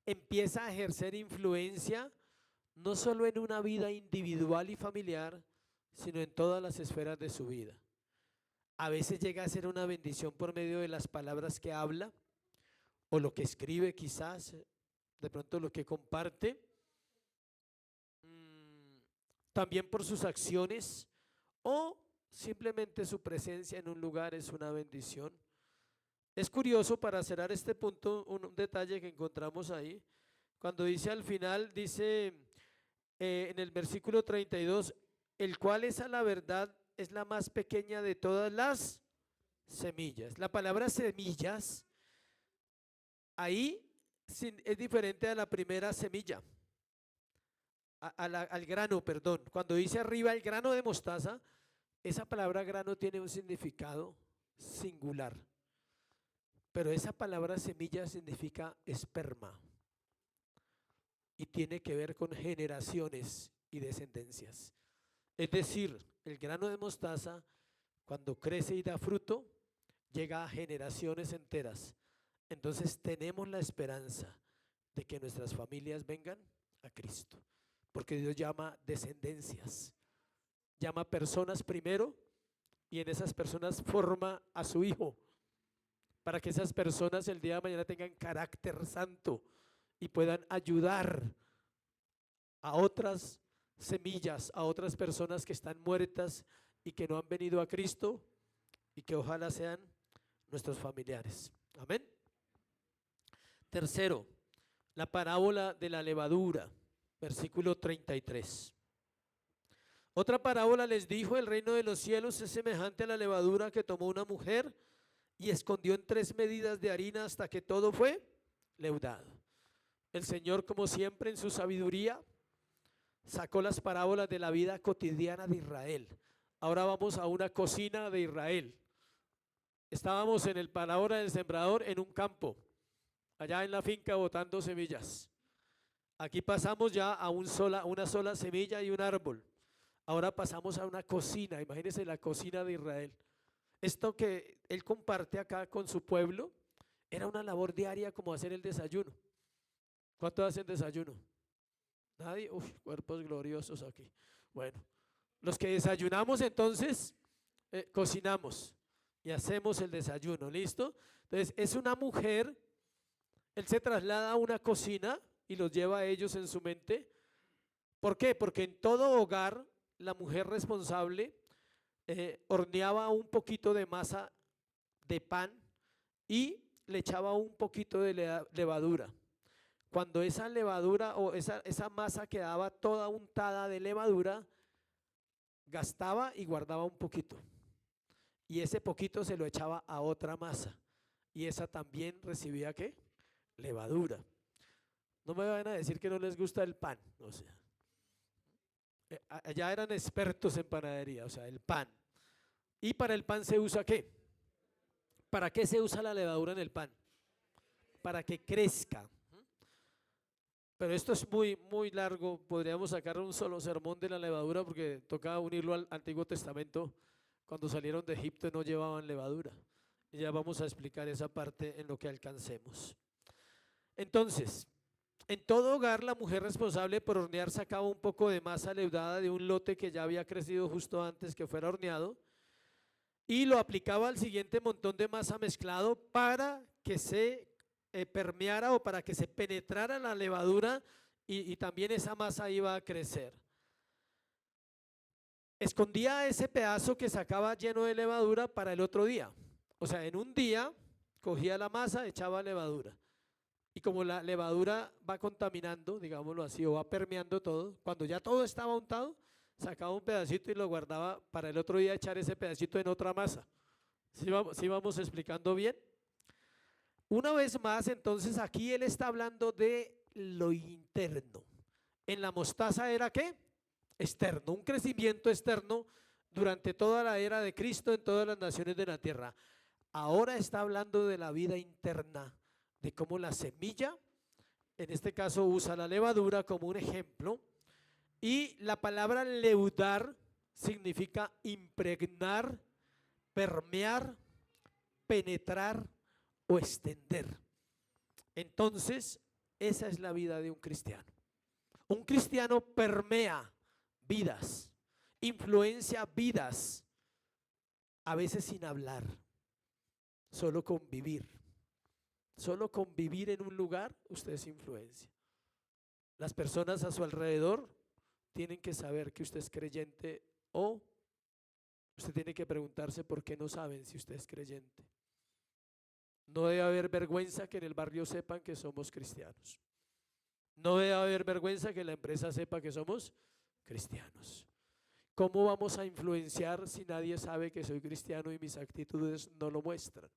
empieza a ejercer influencia no solo en una vida individual y familiar, sino en todas las esferas de su vida. A veces llega a ser una bendición por medio de las palabras que habla o lo que escribe, quizás, de pronto lo que comparte. También por sus acciones o simplemente su presencia en un lugar es una bendición. Es curioso, para cerrar este punto, un detalle que encontramos ahí, cuando dice al final, dice en el versículo 32, el cual es a la verdad es la más pequeña de todas las semillas. La palabra semillas ahí es diferente a la primera semilla, al grano, perdón. Cuando dice arriba el grano de mostaza, esa palabra grano tiene un significado singular, pero esa palabra semilla significa esperma y tiene que ver con generaciones y descendencias. Es decir, el grano de mostaza, cuando crece y da fruto, llega a generaciones enteras. Entonces tenemos la esperanza de que nuestras familias vengan a Cristo, porque Dios llama descendencias, llama personas primero y en esas personas forma a su Hijo, para que esas personas el día de mañana tengan carácter santo y puedan ayudar a otras semillas, a otras personas que están muertas y que no han venido a Cristo y que ojalá sean nuestros familiares. Amén. Tercero, la parábola de la levadura, versículo 33. Otra parábola les dijo: el reino de los cielos es semejante a la levadura que tomó una mujer y escondió en 3 medidas de harina hasta que todo fue leudado. El Señor, como siempre, en su sabiduría, sacó las parábolas de la vida cotidiana de Israel. Ahora vamos a una cocina de Israel. Estábamos en el parábola del sembrador en un campo, allá en la finca botando semillas. Aquí pasamos ya a una sola semilla y un árbol. Ahora pasamos a una cocina. Imagínense la cocina de Israel. Esto que él comparte acá con su pueblo era una labor diaria, como hacer el desayuno. ¿Cuántos hacen desayuno? Nadie. Uf, cuerpos gloriosos aquí. Bueno, los que desayunamos entonces cocinamos y hacemos el desayuno. ¿Listo? Entonces es una mujer. Él se traslada a una cocina y los lleva a ellos en su mente. ¿Por qué? Porque en todo hogar la mujer responsable horneaba un poquito de masa de pan y le echaba un poquito de levadura. Cuando esa levadura o esa masa quedaba toda untada de levadura, gastaba y guardaba un poquito. Y ese poquito se lo echaba a otra masa. Y esa también recibía ¿qué? Levadura. No me van a decir que no les gusta el pan. O sea, allá eran expertos en panadería, o sea, el pan. ¿Y para el pan se usa qué? ¿Para qué se usa la levadura en el pan? Para que crezca. Pero esto es muy largo, podríamos sacar un solo sermón de la levadura porque toca unirlo al Antiguo Testamento Cuando salieron de Egipto no llevaban levadura. Y ya vamos a explicar esa parte en lo que alcancemos. Entonces, en todo hogar la mujer responsable por hornear sacaba un poco de masa leudada de un lote que ya había crecido justo antes que fuera horneado y lo aplicaba al siguiente montón de masa mezclado para que se permeara o para que se penetrara la levadura y también esa masa iba a crecer. Escondía ese pedazo que sacaba lleno de levadura para el otro día. O sea, en un día cogía la masa, echaba levadura. Y como la levadura va contaminando, digámoslo así, o va permeando todo, cuando ya todo estaba untado, sacaba un pedacito y lo guardaba para el otro día echar ese pedacito en otra masa. ¿Sí vamos explicando bien? Una vez más, entonces aquí él está hablando de lo interno. En la mostaza era ¿qué? Externo, un crecimiento externo durante toda la era de Cristo en todas las naciones de la tierra. Ahora está hablando de la vida interna, de cómo la semilla, en este caso usa la levadura como un ejemplo, y la palabra leudar significa impregnar, permear, penetrar o extender. Entonces, esa es la vida de un cristiano. Un cristiano permea vidas, influencia vidas, a veces sin hablar, solo convivir. Solo convivir en un lugar, usted es influencia. Las personas a su alrededor tienen que saber que usted es creyente o usted tiene que preguntarse por qué no saben si usted es creyente. No debe haber vergüenza que en el barrio sepan que somos cristianos. No debe haber vergüenza que la empresa sepa que somos cristianos. ¿Cómo vamos a influenciar si nadie sabe que soy cristiano y mis actitudes no lo muestran?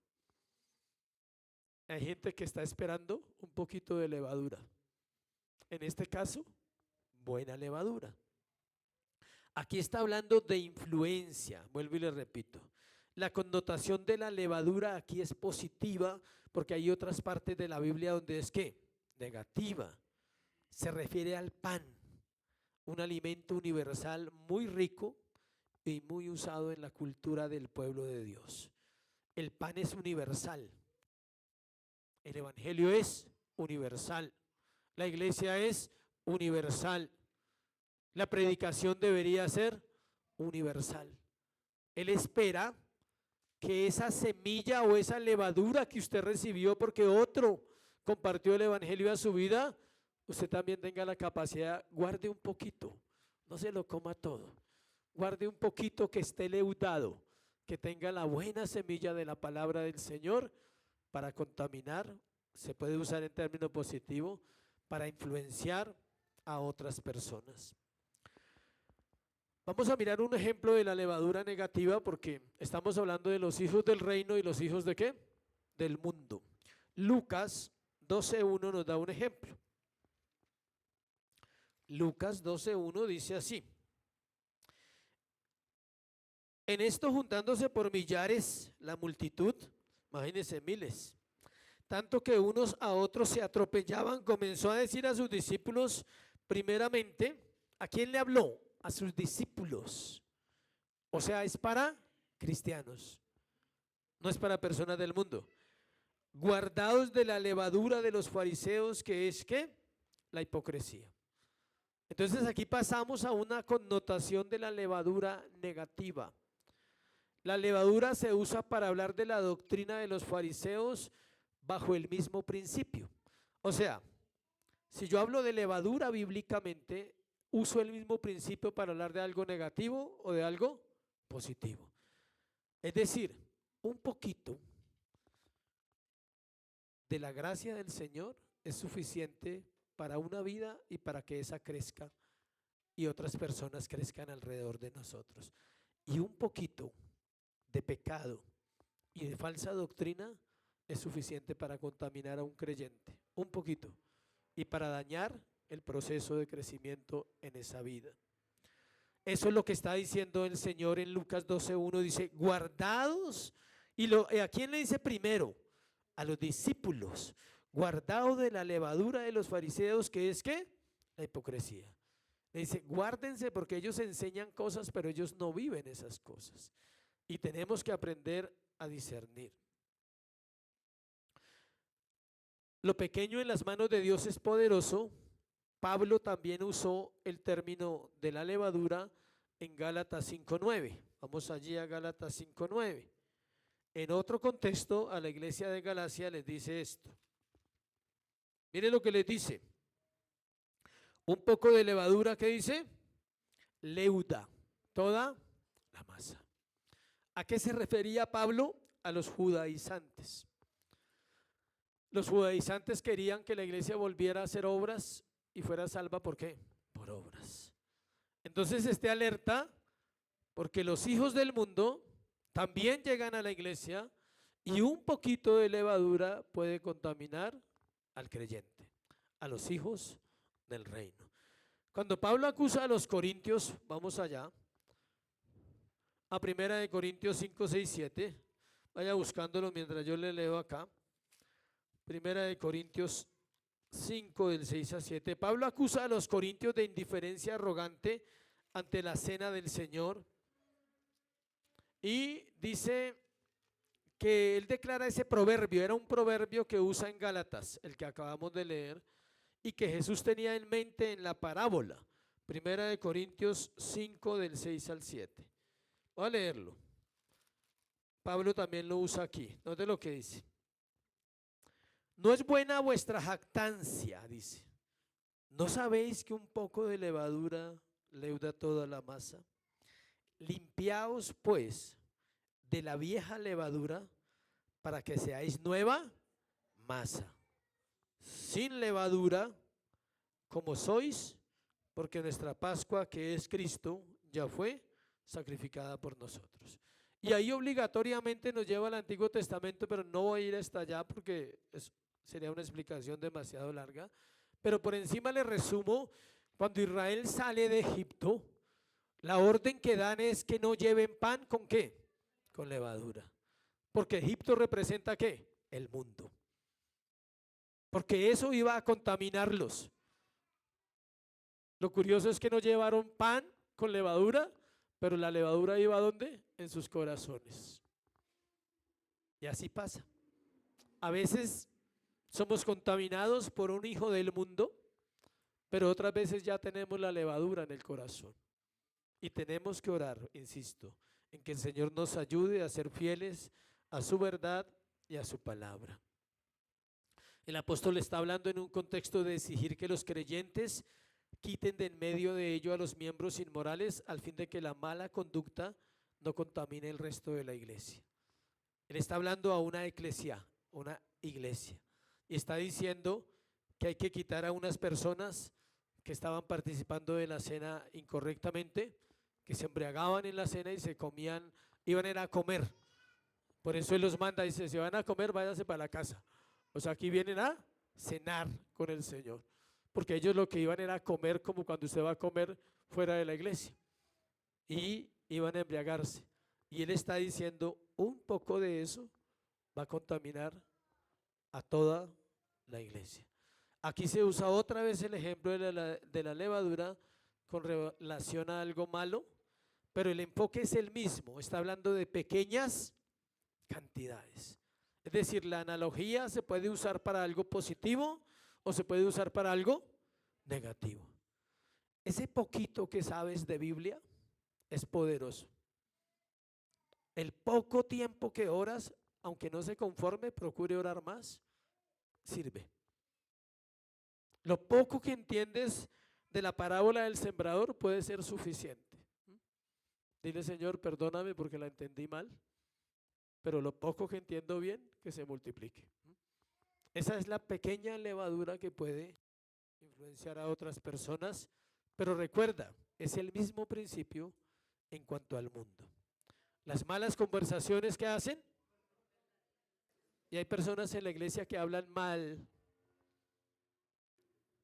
Hay gente que está esperando un poquito de levadura. En este caso, buena levadura. Aquí está hablando de influencia, vuelvo y le repito. La connotación de la levadura aquí es positiva porque hay otras partes de la Biblia donde es ¿qué? Negativa. Se refiere al pan, un alimento universal muy rico y muy usado en la cultura del pueblo de Dios. El pan es universal. El evangelio es universal. La iglesia es universal. La predicación debería ser universal. Él espera que esa semilla o esa levadura que usted recibió porque otro compartió el evangelio a su vida, usted también tenga la capacidad, guarde un poquito, no se lo coma todo, guarde un poquito que esté leudado, que tenga la buena semilla de la palabra del Señor para contaminar, se puede usar en término positivo, para influenciar a otras personas. Vamos a mirar un ejemplo de la levadura negativa porque estamos hablando de los hijos del reino y los hijos de ¿qué? Del mundo. Lucas 12:1 nos da un ejemplo. Lucas 12:1 dice así: en esto juntándose por millares la multitud, imagínense miles, tanto que unos a otros se atropellaban, comenzó a decir a sus discípulos, primeramente, ¿a quién le habló? A sus discípulos. O sea, es para cristianos, no es para personas del mundo. Guardaos de la levadura de los fariseos, que es ¿qué? La hipocresía. Entonces aquí pasamos a una connotación de la levadura negativa. La levadura se usa para hablar de la doctrina de los fariseos bajo el mismo principio. O sea, si yo hablo de levadura bíblicamente, uso el mismo principio para hablar de algo negativo o de algo positivo. Es decir, un poquito de la gracia del Señor es suficiente para una vida y para que esa crezca y otras personas crezcan alrededor de nosotros. Y un poquito de pecado y de falsa doctrina es suficiente para contaminar a un creyente, un poquito, y para dañar el proceso de crecimiento en esa vida. Eso es lo que está diciendo el Señor en Lucas 12:1, dice, guardados, ¿a quién le dice primero? A los discípulos, guardados de la levadura de los fariseos, que es ¿qué? La hipocresía. Le dice, guárdense porque ellos enseñan cosas, pero ellos no viven esas cosas. y tenemos que aprender a discernir. Lo pequeño en las manos de Dios es poderoso. Pablo también usó el término de la levadura en Gálatas 5:9. Vamos allí a Gálatas 5:9. En otro contexto, a la iglesia de Galacia les dice esto. Mire lo que les dice. Un poco de levadura, ¿qué dice? Leuda toda la masa. ¿A qué se refería Pablo? A los judaizantes. Los judaizantes querían que la iglesia volviera a hacer obras y fuera salva, ¿por qué? Por obras. Entonces esté alerta, porque los hijos del mundo también llegan a la iglesia y un poquito de levadura puede contaminar al creyente, a los hijos del reino. Cuando Pablo acusa a los corintios, vamos allá, a 1 Corintios 5, 6, 7, vaya buscándolo mientras yo le leo acá. 1 Corintios 5 del 6 a 7. Pablo acusa a los corintios de indiferencia arrogante ante la cena del Señor y dice que él declara ese proverbio, era un proverbio que usa en Gálatas, el que acabamos de leer, y que Jesús tenía en mente en la parábola. 1 Corintios 5 del 6 al 7. Voy a leerlo. Pablo también lo usa aquí. Note lo que dice. No es buena vuestra jactancia, dice. ¿No sabéis que un poco de levadura leuda toda la masa? Limpiaos pues de la vieja levadura para que seáis nueva masa, sin levadura, como sois, porque nuestra Pascua, que es Cristo, ya fue sacrificada por nosotros. Y ahí obligatoriamente nos lleva al Antiguo Testamento, pero no voy a ir hasta allá porque sería una explicación demasiado larga. Pero por encima le resumo, cuando Israel sale de Egipto, la orden que dan es que no lleven pan ¿con qué? Con levadura. Porque Egipto representa ¿qué? El mundo. Porque eso iba a contaminarlos. Lo curioso es que no llevaron pan con levadura, pero la levadura iba ¿a dónde? En sus corazones. Y así pasa. A veces somos contaminados por un hijo del mundo, pero otras veces ya tenemos la levadura en el corazón. Y tenemos que orar, insisto, en que el Señor nos ayude a ser fieles a su verdad y a su palabra. El apóstol está hablando en un contexto de exigir que los creyentes quiten de en medio de ello a los miembros inmorales al fin de que la mala conducta no contamine el resto de la iglesia. Él está hablando a una iglesia, y está diciendo que hay que quitar a unas personas que estaban participando de la cena incorrectamente, que se embriagaban en la cena y se comían, iban a comer. Por eso Él los manda, dice, si van a comer, váyanse para la casa. O sea, aquí vienen a cenar con el Señor, porque ellos lo que iban era a comer como cuando usted va a comer fuera de la iglesia, y iban a embriagarse. Y Él está diciendo, un poco de eso va a contaminar a toda la iglesia. Aquí se usa otra vez el ejemplo de la levadura con relación a algo malo, pero el enfoque es el mismo, está hablando de pequeñas cantidades. Es decir, la analogía se puede usar para algo positivo o se puede usar para algo negativo. Ese poquito que sabes de Biblia es poderoso. El poco tiempo que oras, aunque no se conforme, procure orar más, sirve. Lo poco que entiendes de la parábola del sembrador puede ser suficiente. Dile, Señor, perdóname porque la entendí mal, pero lo poco que entiendo bien, que se multiplique. Esa es la pequeña levadura que puede influenciar a otras personas, pero recuerda, es el mismo principio en cuanto al mundo. Las malas conversaciones que hacen, y hay personas en la iglesia que hablan mal.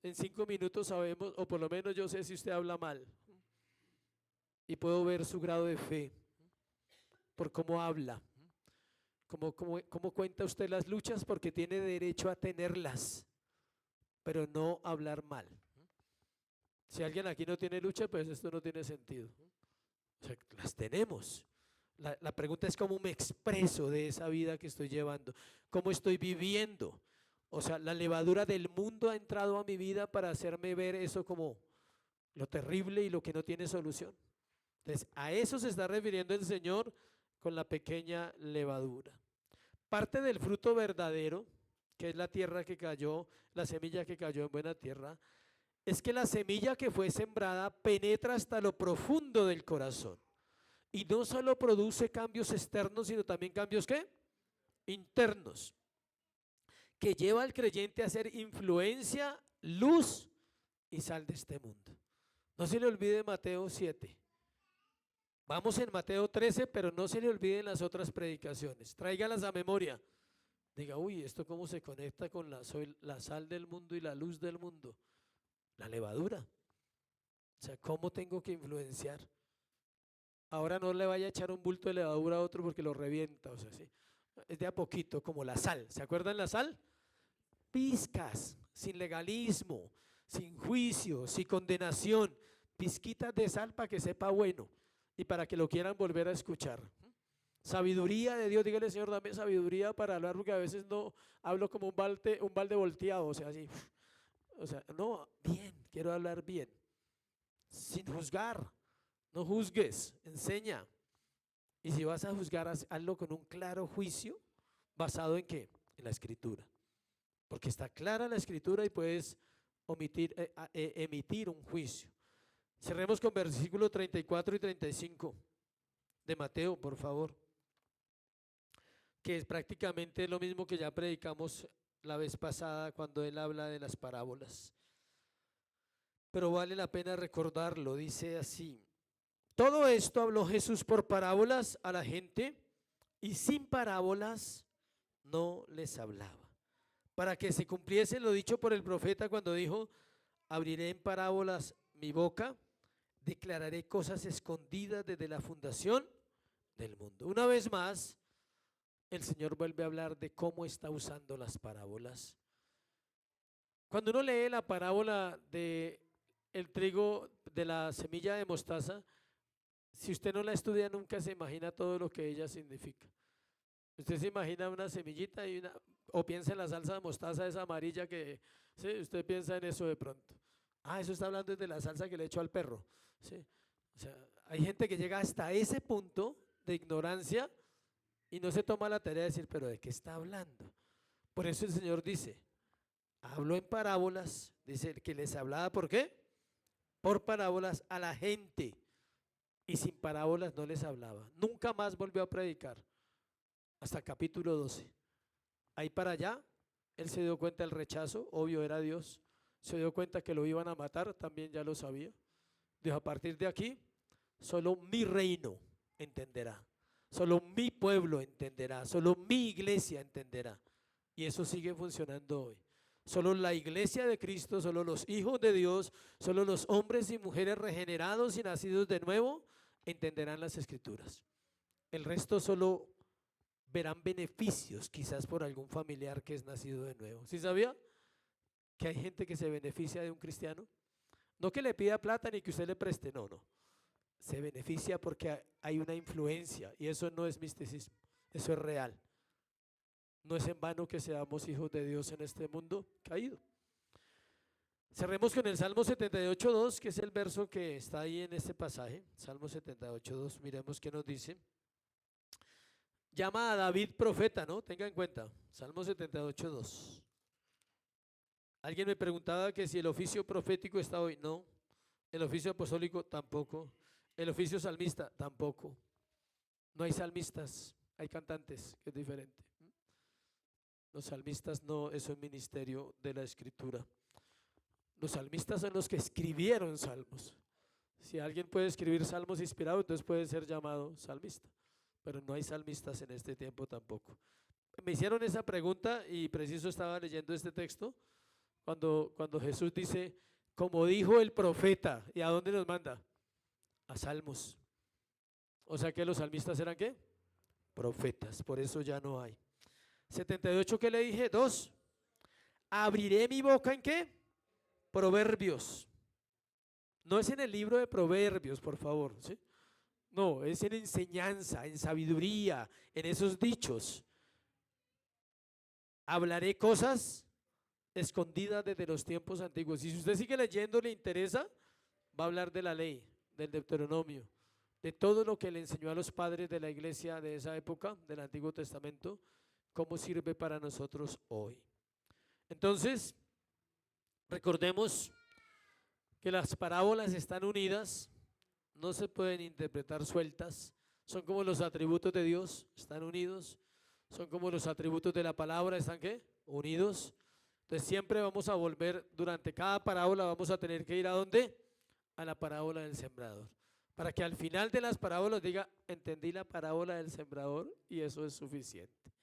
En 5 minutos sabemos, o por lo menos yo sé si usted habla mal, y puedo ver su grado de fe por cómo habla, cómo cuenta usted las luchas, porque tiene derecho a tenerlas, pero no hablar mal. Si alguien aquí no tiene lucha, pues esto no tiene sentido. O sea, las tenemos, La pregunta es cómo me expreso de esa vida que estoy llevando, cómo estoy viviendo. O sea, la levadura del mundo ha entrado a mi vida para hacerme ver eso como lo terrible y lo que no tiene solución. Entonces, a eso se está refiriendo el Señor con la pequeña levadura. Parte del fruto verdadero, que es la tierra que cayó, la semilla que cayó en buena tierra, es que la semilla que fue sembrada penetra hasta lo profundo del corazón. Y no solo produce cambios externos, sino también cambios ¿qué? Internos, que lleva al creyente a ser influencia, luz y sal de este mundo. No se le olvide Mateo 7. Vamos en Mateo 13, pero no se le olviden las otras predicaciones. Tráigalas a memoria. Diga, uy, ¿esto cómo se conecta con soy la sal del mundo y la luz del mundo? La levadura. O sea, ¿cómo tengo que influenciar? Ahora no le vaya a echar un bulto de levadura a otro porque lo revienta, o sea, sí. Es de a poquito, como la sal. ¿Se acuerdan la sal? Pizcas, sin legalismo, sin juicio, sin condenación. Pizquitas de sal para que sepa bueno y para que lo quieran volver a escuchar. Sabiduría de Dios, dígale Señor, dame sabiduría para hablar, porque a veces no hablo como un balde volteado, o sea, así. O sea, no, bien, quiero hablar bien, sin juzgar. No juzgues, enseña. Y si vas a juzgar, hazlo con un claro juicio, basado en ¿qué? En la escritura. Porque está clara la escritura y puedes emitir un juicio. Cerremos con versículos 34 y 35 de Mateo, por favor. Que es prácticamente lo mismo que ya predicamos la vez pasada cuando él habla de las parábolas. Pero vale la pena recordarlo, dice así. Todo esto habló Jesús por parábolas a la gente y sin parábolas no les hablaba, para que se cumpliese lo dicho por el profeta cuando dijo, abriré en parábolas mi boca, declararé cosas escondidas desde la fundación del mundo. Una vez más, el Señor vuelve a hablar de cómo está usando las parábolas. Cuando uno lee la parábola de el trigo, de la semilla de mostaza, si usted no la estudia nunca se imagina todo lo que ella significa. Usted se imagina una semillita o piensa en la salsa de mostaza esa amarilla que, ¿sí? Usted piensa en eso de pronto. Ah, eso está hablando de la salsa que le echó al perro. ¿Sí? O sea, hay gente que llega hasta ese punto de ignorancia y no se toma la tarea de decir, pero ¿de qué está hablando? Por eso el Señor dice, habló en parábolas, dice que les hablaba, ¿por qué? Por parábolas a la gente. Y sin parábolas no les hablaba. Nunca más volvió a predicar. Hasta capítulo 12. Ahí para allá, él se dio cuenta del rechazo, obvio era Dios. Se dio cuenta que lo iban a matar, también ya lo sabía. Dijo, a partir de aquí, solo mi reino entenderá. Solo mi pueblo entenderá. Solo mi iglesia entenderá. Y eso sigue funcionando hoy. Solo la iglesia de Cristo, solo los hijos de Dios, solo los hombres y mujeres regenerados y nacidos de nuevo entenderán las escrituras. El resto solo verán beneficios, quizás por algún familiar que es nacido de nuevo. ¿Sí sabía que hay gente que se beneficia de un cristiano? No que le pida plata ni que usted le preste, no. Se beneficia porque hay una influencia y eso no es misticismo, eso es real. No es en vano que seamos hijos de Dios en este mundo caído. Cerremos con el Salmo 78:2, que es el verso que está ahí en este pasaje. Salmo 78:2, miremos qué nos dice. Llama a David profeta, ¿no? Tenga en cuenta, Salmo 78:2. Alguien me preguntaba que si el oficio profético está hoy. No, el oficio apostólico tampoco, el oficio salmista tampoco. No hay salmistas, hay cantantes, que es diferente. Los salmistas no es un ministerio de la escritura. Los salmistas son los que escribieron salmos. Si alguien puede escribir salmos inspirados, entonces puede ser llamado salmista. Pero no hay salmistas en este tiempo tampoco. Me hicieron esa pregunta y preciso estaba leyendo este texto cuando Jesús dice, como dijo el profeta, ¿y a dónde nos manda? A Salmos. O sea que los salmistas eran ¿qué? Profetas, por eso ya no hay. 78, ¿qué le dije? 2. Abriré mi boca ¿en qué? Proverbios. No es en el libro de Proverbios, por favor, ¿sí? No, es en enseñanza, en sabiduría, en esos dichos. Hablaré cosas escondidas desde los tiempos antiguos. Y si usted sigue leyendo, le interesa, va a hablar de la ley, del Deuteronomio, de todo lo que le enseñó a los padres de la iglesia de esa época, del Antiguo Testamento, cómo sirve para nosotros hoy. Entonces, recordemos que las parábolas están unidas, no se pueden interpretar sueltas, son como los atributos de Dios, están unidos, son como los atributos de la palabra, ¿están qué? Unidos. Entonces siempre vamos a volver, durante cada parábola vamos a tener que ir ¿a dónde? A la parábola del sembrador, para que al final de las parábolas diga, entendí la parábola del sembrador y eso es suficiente.